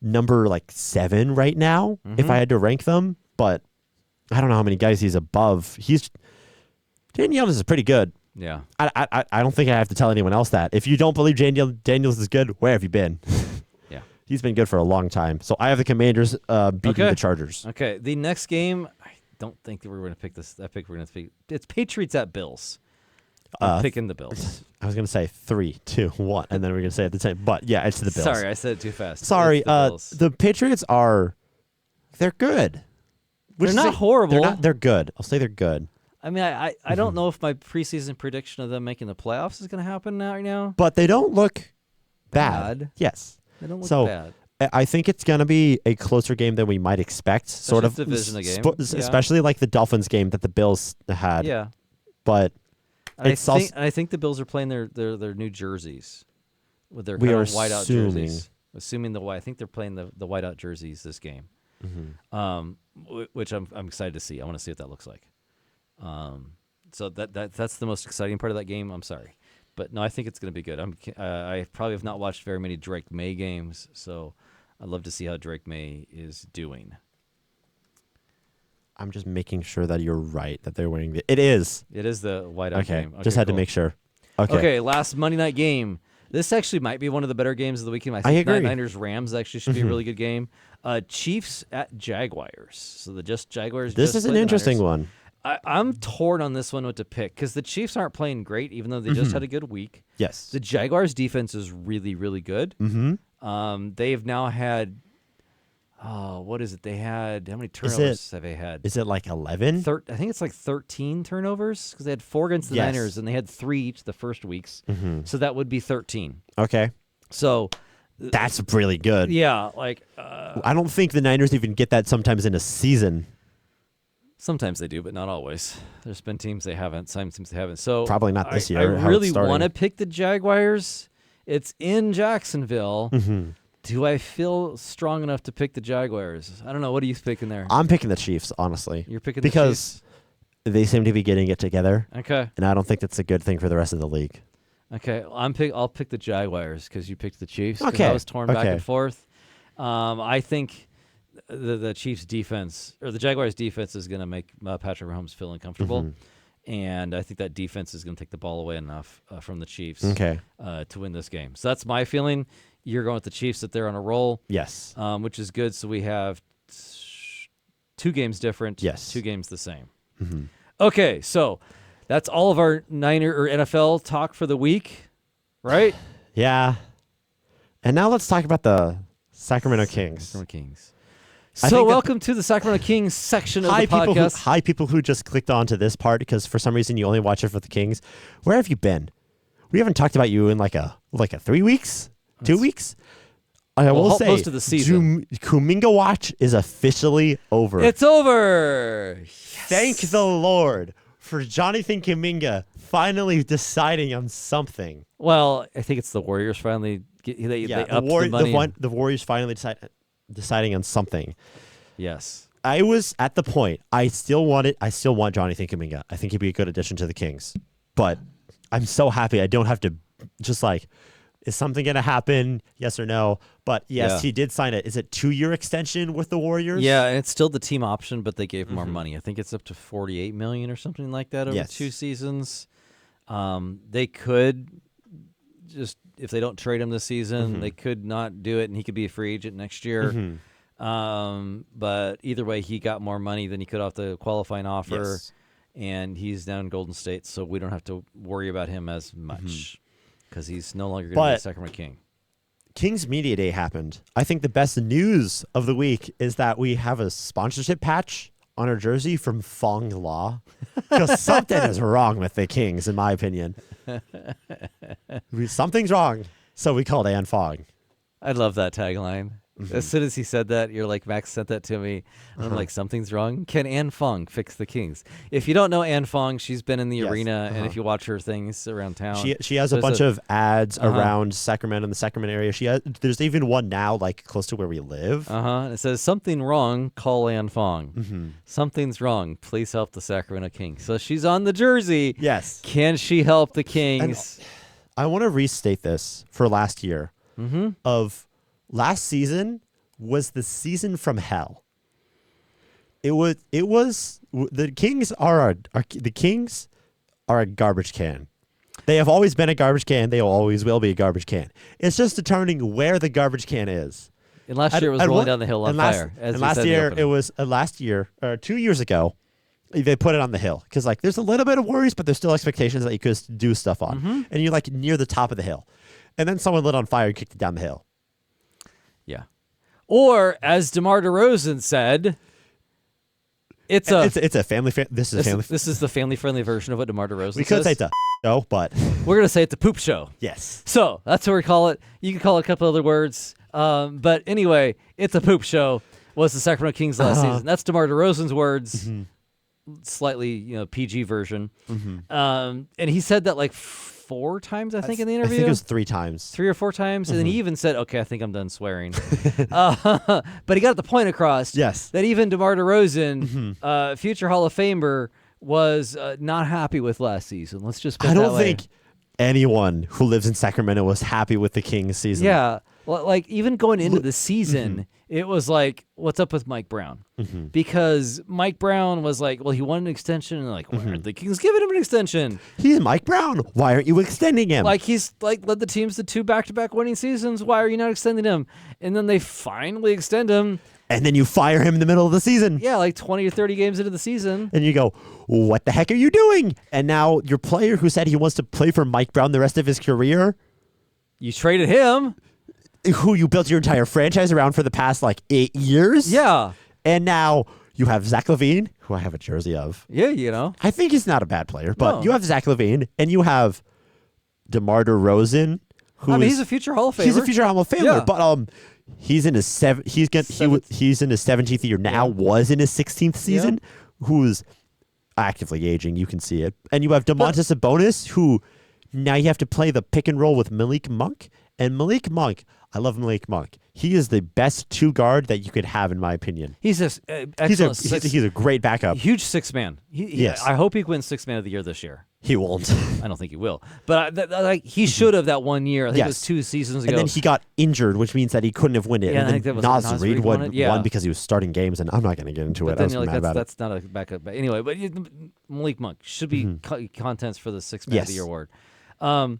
number 7 right now if I had to rank them, but I don't know how many guys he's above. Jaden Daniels is pretty good. Yeah. I don't think I have to tell anyone else that. If you don't believe Jaden Daniels is good, where have you been? Yeah. He's been good for a long time. So I have the Commanders beating the Chargers. Okay. The next game, I don't think that we're going to pick this. I think we're going to pick. It's Patriots at Bills. I'm picking the Bills. I was going to say 3, 2, 1, and then we're going to say it at the same. But yeah, it's the Bills. Sorry, I said it too fast. Sorry. It's the Bills. The Patriots they're good. They're not horrible. They're good. I'll say they're good. I mean, I don't know if my preseason prediction of them making the playoffs is going to happen right now. But they don't look bad. Yes. They don't look bad. I think it's going to be a closer game than we might expect. Sort of divisional game. Especially like the Dolphins game that the Bills had. Yeah. But I think the Bills are playing their new jerseys with their kind of whiteout jerseys. Assuming I think they're playing the whiteout jerseys this game, which I'm excited to see. I want to see what that looks like. So that's the most exciting part of that game. I'm sorry, but no, I think it's going to be good. I probably have not watched very many Drake May games, so I'd love to see how Drake May is doing. I'm just making sure that you're right, that they're winning. It is. It is the whiteout game. Okay, just had to make sure. Okay, last Monday night game. This actually might be one of the better games of the weekend. I agree. Niners-Rams actually should be a really good game. Chiefs at Jaguars. So Jaguars. This is an interesting one. I'm torn on this one what to pick because the Chiefs aren't playing great, even though they just had a good week. Yes. The Jaguars' defense is really, really good. They've now had. What is it? They had how many turnovers have they had? Is it like 11? I think it's like 13 turnovers because they had 4 against the Niners and they had 3 each the first weeks. So that would be 13. Okay. So that's really good. Yeah, I don't think the Niners even get that sometimes in a season. Sometimes they do, but not always. There's been teams they haven't. Some teams they haven't. So probably not this year. I really want to pick the Jaguars. It's in Jacksonville. Do I feel strong enough to pick the Jaguars? I don't know. What are you picking there? I'm picking the Chiefs, honestly. You're picking because they seem to be getting it together, the Chiefs? Okay. and I don't think that's a good thing for the rest of the league. Okay. I'll pick the Jaguars because you picked the Chiefs. 'Cause Okay. I was torn back Okay. and forth. I think the Chiefs defense or the Jaguars defense is going to make Patrick Mahomes feel uncomfortable. And I think that defense is going to take the ball away enough from the Chiefs Okay. To win this game. So that's my feeling. You're going with the Chiefs that they're on a roll, Yes. which is good. So we have 2 games different, Yes. 2 games the same. Okay, so that's all of our Niner or NFL talk for the week, right? Yeah. And now let's talk about the Sacramento Kings. Sacramento Kings. I So think that- welcome to the Sacramento Kings section of the People podcast. people who just clicked onto this part because for some reason you only watch it for the Kings. Where have you been? We haven't talked about you in like a 3 weeks, 2 weeks. I will say most of the season. Kuminga watch is officially over. It's over. Thank the Lord for Jonathan Kuminga finally deciding on something. Well, I think it's the Warriors finally. They upped the money. The Warriors finally deciding on something. Yes. I was at the point. I still want Jonathan Kuminga. I think he'd be a good addition to the Kings. But I'm so happy I don't have to just like, is something going to happen? Yes or no? But yes, he did sign it. Is it 2-year extension with the Warriors? Yeah, and it's still the team option, but they gave him more money. I think it's up to $48 million or something like that over 2 seasons. They could just, if they don't trade him this season, they could not do it, and he could be a free agent next year. But either way, he got more money than he could off the qualifying offer, and he's down in Golden State, so we don't have to worry about him as much because he's no longer going to be a Sacramento King. Kings Media Day happened. I think the best news of the week is that we have a sponsorship patch on our jersey from Fong Law. Because something is wrong with the Kings, in my opinion. Something's wrong. So we called Ann Fong. I love that tagline. As soon as he said that, you're like, Max sent that to me. And I'm like, something's wrong. Can Ann Fong fix the Kings? If you don't know Ann Fong, she's been in the arena, and if you watch her things around town, she has a bunch of ads around Sacramento and the Sacramento area. There's even one now, like close to where we live. It says something wrong. Call Ann Fong. Something's wrong. Please help the Sacramento Kings. So she's on the jersey. Yes. Can she help the Kings? I want to restate this for last year. Last season was the season from hell. It was the Kings are a garbage can. They have always been a garbage can. They always will be a garbage can. It's just determining where the garbage can is. And last year it was rolling down the hill on fire. And last year, 2 years ago, they put it on the hill because like there's a little bit of worries, but there's still expectations that you could do stuff on, and you're like near the top of the hill, and then someone lit on fire and kicked it down the hill. Yeah. Or as Demar DeRozan said, it's a family. This is the family-friendly version of what Demar DeRozan says. We could say it's a show, but we're gonna say it's a poop show. Yes. So that's what we call it. You can call it a couple other words, but anyway, it's a poop show. Was the Sacramento Kings last season? That's Demar DeRozan's words. Slightly, PG version. And he said that like 4 times, I think, in the interview. I think it was 3 times. 3 or 4 times. And then he even said, okay, I think I'm done swearing. But he got the point across. Yes. That even DeMar DeRozan, future Hall of Famer, was not happy with last season. Let's just put it that way. I don't think anyone who lives in Sacramento was happy with the Kings season. Yeah. Well, like, even going into the season, it was like, what's up with Mike Brown? Because Mike Brown was like, well, he wanted an extension, and like, why aren't the Kings giving him an extension? He's Mike Brown. Why aren't you extending him? Like, he's like led the teams to 2 back-to-back winning seasons. Why are you not extending him? And then they finally extend him. And then you fire him in the middle of the season. Yeah, like 20 or 30 games into the season. And you go, what the heck are you doing? And now your player who said he wants to play for Mike Brown the rest of his career, you traded him. Who you built your entire franchise around for the past like 8 years. Yeah. And now you have Zach LaVine, who I have a jersey of. Yeah, you know. I think he's not a bad player, but No. you have Zach LaVine and you have DeMar DeRozan, who he's a future Hall of Famer. He's a future Hall of Famer, Yeah. but he's in his he's in his 17th year now. Was in his 16th season. Who's actively aging. You can see it. And you have DeMontis Sabonis, who now you have to play the pick and roll with Malik Monk. And Malik Monk, I love Malik Monk. He is the best 2 guard that you could have, in my opinion. He's just excellent. He's a great backup. Huge 6-man. Yes. I hope he wins 6-man of the year this year. He won't. I don't think he will. But he should have that 1 year. I think it was 2 seasons ago. And then he got injured, which means that he couldn't have won it. Yeah, and I think that was Nas Nas Reed Reed won it? Yeah. won because he was starting games, and I'm not going to get into it. But I then was you're mad about it. that's not a backup. But anyway, but Malik Monk should be contents for the 6-man of the year award. I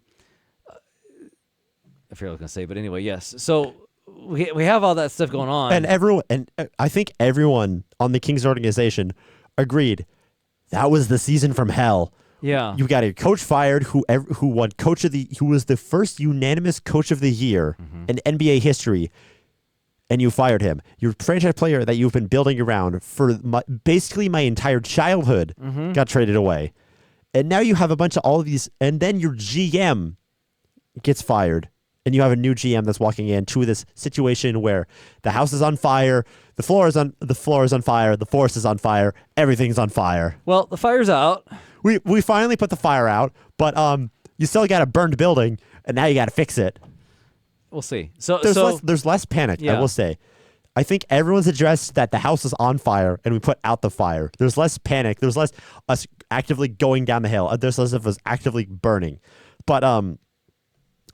forget what I was going to say, but anyway, yes. So we have all that stuff going on. And I think everyone on the Kings organization agreed that was the season from hell. Yeah. You got a coach fired who won who was the first unanimous coach of the year in NBA history, and you fired him. Your franchise player that you've been building around for basically my entire childhood got traded away. And now you have a bunch of all of these, and then your GM gets fired, and you have a new GM that's walking into this situation where the house is on fire, the floor is on fire, the forest is on fire, everything's on fire. Well, the fire's out. We finally put the fire out, but you still got a burned building, and now you got to fix it. We'll see. There's less panic, I Yeah. will say. I think everyone's addressed that the house is on fire, and we put out the fire. There's less panic. There's less us actively going down the hill. There's less of us actively burning. But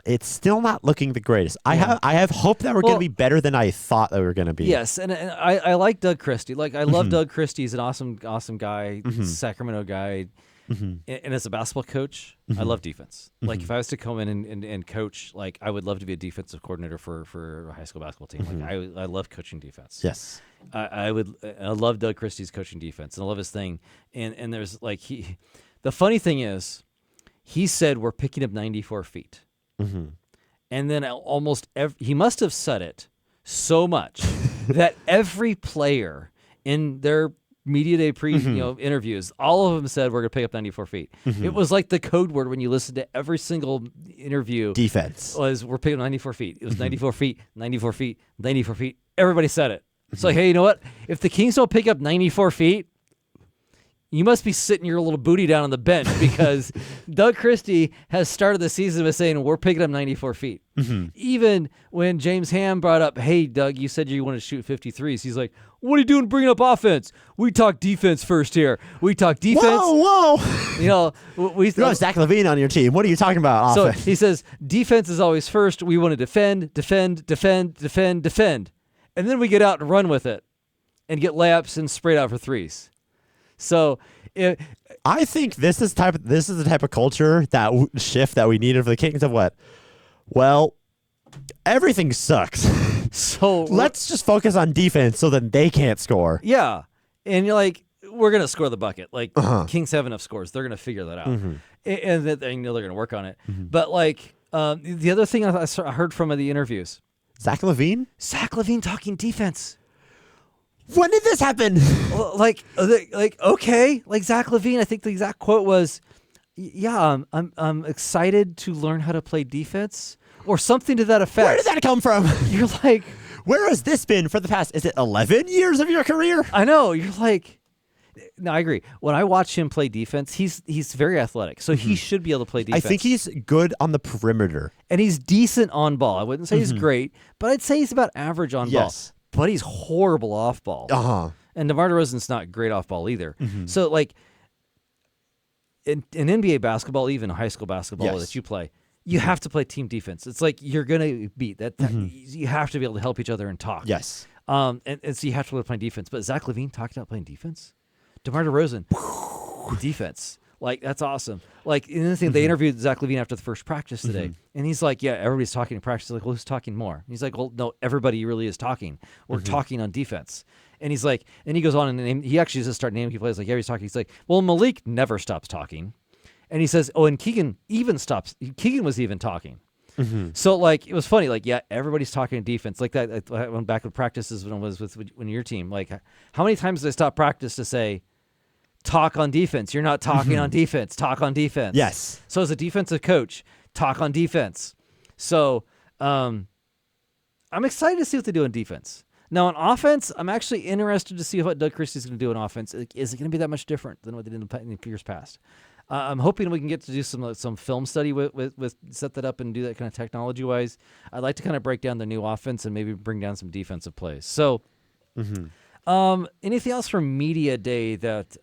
it's still not looking the greatest. I have hope that we're going to be better than I thought that we were going to be. Yes, and I like Doug Christie. Like I love Doug Christie. He's an awesome guy, Sacramento guy. And as a basketball coach, I love defense. Like if I was to come in and coach, like I would love to be a defensive coordinator for a high school basketball team. Like I love coaching defense. Yes. I love Doug Christie's coaching defense, and I love his thing. And there's like the funny thing is, he said we're picking up 94 feet. And then he must have said it so much that every player in their media day interviews, all of them said we're going to pick up 94 feet. It was like the code word when you listen to every single interview. Defense. Was we're picking up 94 feet. It was 94 feet, 94 feet, 94 feet. Everybody said it. It's like, hey, you know what? If the Kings don't pick up 94 feet, you must be sitting your little booty down on the bench because Doug Christie has started the season by saying, we're picking up 94 feet. Even when James Ham brought up, hey, Doug, you said you wanted to shoot 53s. He's like, what are you doing bringing up offense? We talk defense first here. We talk defense. Whoa. You know, You have Zach LaVine on your team. What are you talking about? So Offense? he says, defense is always first. We want to defend. And then we get out and run with it and get layups and sprayed out for threes. So I think this is the type of culture shift that we needed for the Kings of what? Well, everything sucks. So let's just focus on defense so that they can't score. Yeah. And you're like, we're going to score the bucket. Like Kings have enough scores. They're going to figure that out. And they know they're going to work on it. But like the other thing I heard from the interviews. Zach LaVine talking defense. When did this happen? Like okay, like Zach LaVine. I think the exact quote was, "Yeah, I'm excited to learn how to play defense," or something to that effect. Where did that come from? You're like, where has this been for the past? Is it 11 years of your career? I know. You're like, no, I agree. When I watch him play defense, he's very athletic, so he should be able to play defense. I think he's good on the perimeter, and he's decent on ball. I wouldn't say he's great, but I'd say he's about average on ball. But he's horrible off ball. And DeMar DeRozan's not great off ball either. So, like, in NBA basketball, even high school basketball that you play, you have to play team defense. It's like you're going to beat that. You have to be able to help each other and talk. Yes. And so you have to be able to play defense. But Zach LaVine talked about playing defense. DeMar DeRozan, defense. Like, that's awesome. Like, in the thing, they interviewed Zach LaVine after the first practice today. And he's like, yeah, everybody's talking in practice. Like, well, who's talking more? And he's like, well, no, everybody really is talking. We're talking on defense. And he's like, and he goes on and he actually just started naming people. He's like, yeah, he's talking. He's like, well, Malik never stops talking. And he says, oh, and Keegan was even talking. So, like, it was funny. Like, yeah, everybody's talking defense. Like that, I went back with practices when I was when your team. Like, how many times did I stop practice to say, talk on defense? You're not talking on defense. Talk on defense. Yes. So as a defensive coach, talk on defense. So I'm excited to see what they do on defense. Now on offense, I'm actually interested to see what Doug Christie's going to do on offense. Is it going to be that much different than what they did in the years past? I'm hoping we can get to do some film study with set that up and do that kind of technology wise. I'd like to kind of break down the new offense and maybe bring down some defensive plays. So, anything else from media day that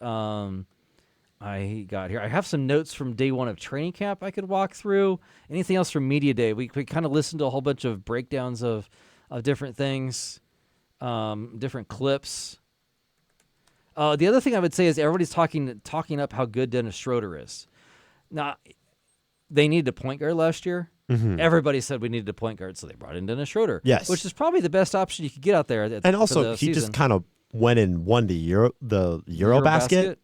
I got here? I have some notes from day one of training camp I could walk through. Anything else from media day? We kind of listened to a whole bunch of breakdowns of different things, different clips. The other thing I would say is everybody's talking up how good Dennis Schroeder is. Now, they needed a point guard last year. Everybody said we needed a point guard, so they brought in Dennis Schroeder. Yes. Which is probably the best option you could get out there. And also, he just kind of went and won the Eurobasket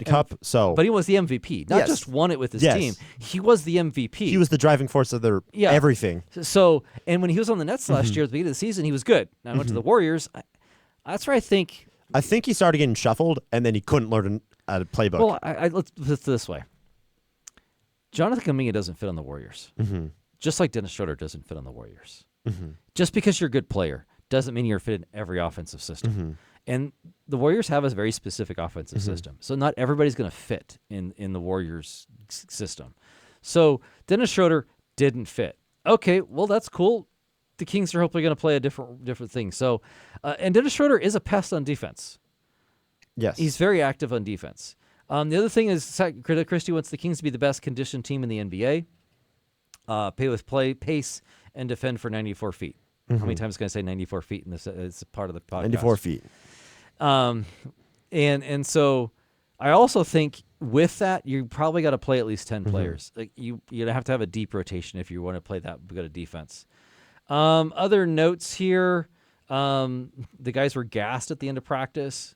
Cup. So, but he was the MVP. Not just won it with his team. He was the MVP. He was the driving force of their everything. So, and when he was on the Nets last year at the beginning of the season, he was good. Now, I went to the Warriors. That's where I think he started getting shuffled, and then he couldn't learn a playbook. Well, let's put it this way. Jonathan Kuminga doesn't fit on the Warriors. Just like Dennis Schroeder doesn't fit on the Warriors. Just because you're a good player doesn't mean you're fit in every offensive system. And the Warriors have a very specific offensive system. So not everybody's going to fit in the Warriors system. So Dennis Schroeder didn't fit. Okay, well, that's cool. The Kings are hopefully going to play a different thing. So, and Dennis Schroeder is a pest on defense. Yes. He's very active on defense. The other thing is Christie wants the Kings to be the best conditioned team in the NBA. Pace, and defend for 94 feet. How many times can I say 94 feet in this? It's part of the podcast. 94 feet. And so I also think with that, you probably got to play at least 10 players. Like you have to have a deep rotation if you want to play that good a defense. Other notes here. The guys were gassed at the end of practice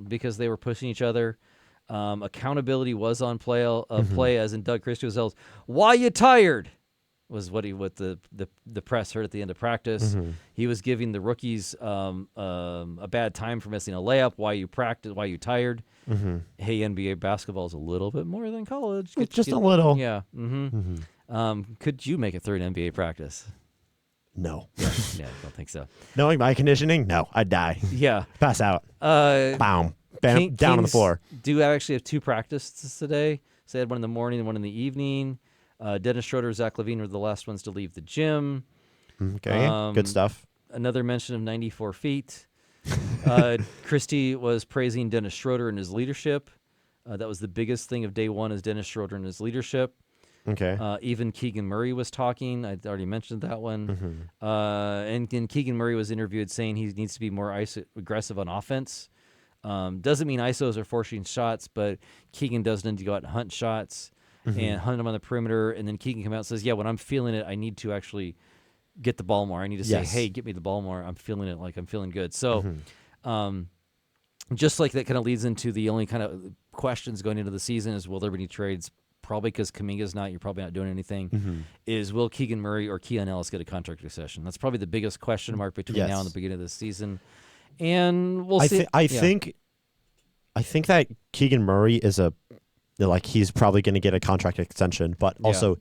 because they were pushing each other. Accountability was on play, as in Doug Christie was yelled, "Why you tired?" was what the press heard at the end of practice. He was giving the rookies a bad time for missing a layup. Why you tired? Hey, NBA basketball is a little bit more than college. Just a little. Yeah. Could you make it through an NBA practice? No. Yeah, I don't think so. Knowing my conditioning, no, I'd die. Yeah. Pass out. Bam. Down on the floor. Do actually have two practices today. So they had one in the morning and one in the evening. Dennis Schroeder, Zach LaVine were the last ones to leave the gym. Okay, good stuff. Another mention of 94 feet. Christie was praising Dennis Schroeder and his leadership. That was the biggest thing of day one is Dennis Schroeder and his leadership. Okay. Even Keegan Murray was talking. I already mentioned that one. And then Keegan Murray was interviewed saying he needs to be more aggressive on offense. Doesn't mean ISOs are forcing shots, but Keegan does need to go out and hunt shots and hunt them on the perimeter. And then Keegan comes out and says, yeah, when I'm feeling it, I need to actually get the ball more. I need to say, hey, get me the ball more. I'm feeling it, like I'm feeling good. So just like that kind of leads into the only kind of questions going into the season is, will there be any trades? Probably because Kuminga's you're probably not doing anything, is will Keegan Murray or Keon Ellis get a contract extension? That's probably the biggest question mark between now and the beginning of the season. And we'll see. I think that Keegan Murray is he's probably going to get a contract extension, but also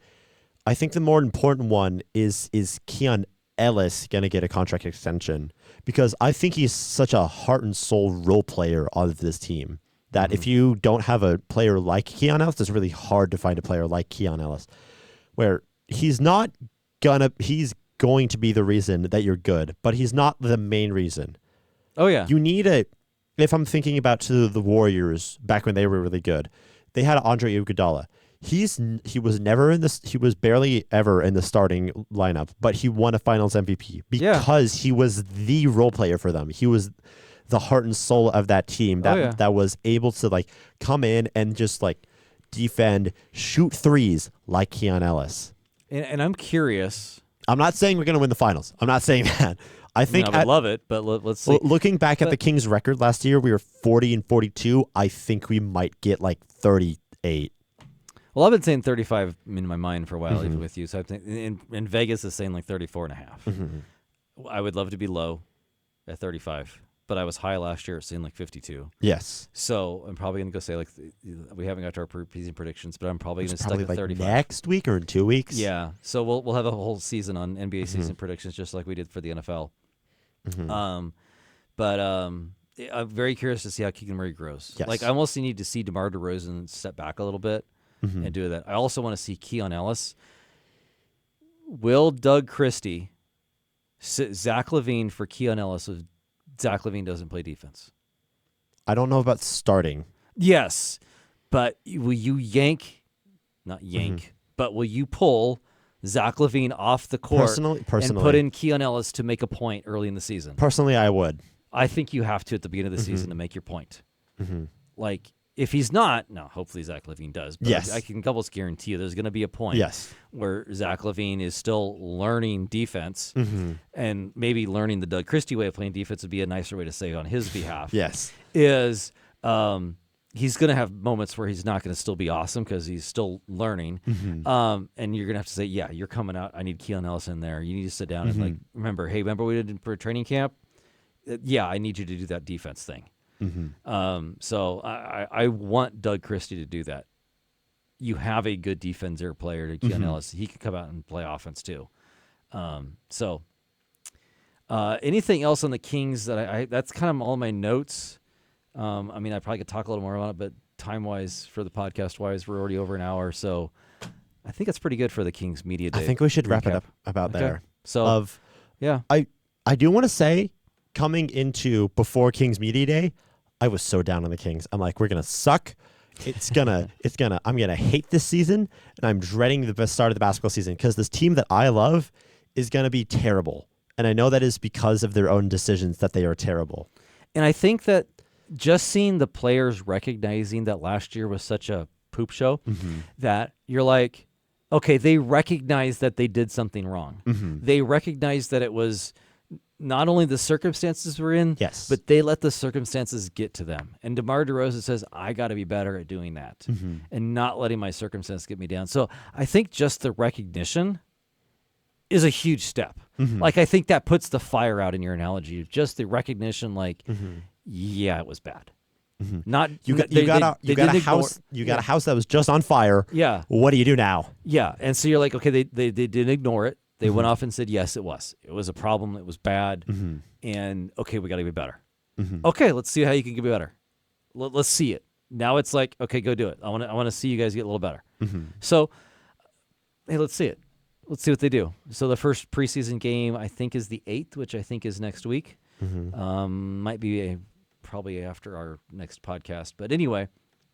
I think the more important one is Keon Ellis going to get a contract extension, because I think he's such a heart and soul role player of this team that if you don't have a player like Keon Ellis, it's really hard to find a player like Keon Ellis, where he's going to be the reason that you're good, but he's not the main reason. Oh, yeah. You need if I'm thinking about to the Warriors back when they were really good, they had Andre Iguodala. He was barely ever in the starting lineup, but he won a Finals MVP because he was the role player for them. He was the heart and soul of that team that was able to come in and just defend, shoot threes like Keon Ellis. And I'm curious. I'm not saying we're going to win the Finals. I'm not saying that. I would love it, but let's see. Looking back at the Kings' record last year, we were 40-42. I think we might get 38. Well, I've been saying 35 in my mind for a while, even with you. So I think, and Vegas is saying 34.5. I would love to be low at 35, but I was high last year, saying 52. Yes. So I'm probably going to go say we haven't got to our preseason predictions, but I'm probably going to stick at 35 next week or in 2 weeks. Yeah. So we'll have a whole season on NBA season predictions, just like we did for the NFL. But I'm very curious to see how Keegan Murray grows. Yes. I almost need to see DeMar DeRozan step back a little bit. and do that. I also want to see Keon Ellis. Will Doug Christie sit Zach LaVine for Keon Ellis if Zach LaVine doesn't play defense? I don't know about starting. Yes, but will you but will you pull Zach LaVine off the court Personally, and put in Keon Ellis to make a point early in the season? Personally, I would. I think you have to at the beginning of the season to make your point. Like, if he's not, no, hopefully Zach LaVine does. But Yes. I can almost guarantee you there's going to be a point where Zach LaVine is still learning defense and maybe learning the Doug Christie way of playing defense would be a nicer way to say it on his behalf. Yes. Is he's going to have moments where he's not going to still be awesome because he's still learning. And you're going to have to say, yeah, you're coming out. I need Keon Ellis in there. You need to sit down and, like, remember what we did for training camp? Yeah, I need you to do that defense thing. So I want Doug Christie to do that. You have a good defensive player to Keon Ellis. He could come out and play offense too. Anything else on the Kings that that's kind of all my notes. I mean, I probably could talk a little more about it, but time-wise, for the podcast-wise, we're already over an hour. So I think it's pretty good for the Kings Media Day. I think we should wrap it up about there. So, I do want to say, coming into before Kings Media Day, I was so down on the Kings. I'm like, we're going to suck. I'm going to hate this season, and I'm dreading the start of the basketball season because this team that I love is going to be terrible. And I know that is because of their own decisions that they are terrible. And I think that just seeing the players recognizing that last year was such a poop show that you're like, okay, they recognize that they did something wrong. They recognize that it was not only the circumstances we're in, but they let the circumstances get to them. And DeMar DeRozan says, I got to be better at doing that and not letting my circumstances get me down. So I think just the recognition is a huge step. Like, I think that puts the fire out in your analogy. Just the recognition, like, yeah, it was bad. Not you got a house that was just on fire. Yeah. What do you do now? Yeah. And so you're like, okay, they didn't ignore it. They went off and said, yes, it was. It was a problem. It was bad. And, okay, we got to be better. Okay, let's see how you can get better. Let's see it. Now it's like, okay, go do it. I want to see you guys get a little better. So, hey, let's see it. Let's see what they do. So the first preseason game, I think, is the 8th, which I think is next week. Might be probably after our next podcast. But anyway,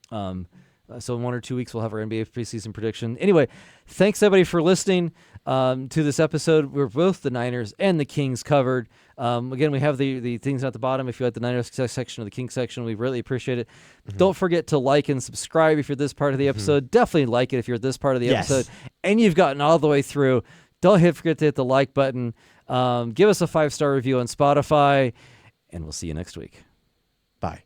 so in 1 or 2 weeks, we'll have our NBA preseason prediction. Anyway, thanks, everybody, for listening to this episode. We're both the Niners and the Kings covered. Again, we have the things at the bottom. If you had the Niners section or the Kings section, we really appreciate it. Don't forget to like and subscribe if you're this part of the episode. Definitely like it if you're this part of the episode. And you've gotten all the way through. Don't forget to hit the like button. Give us a 5-star review on Spotify. And we'll see you next week. Bye.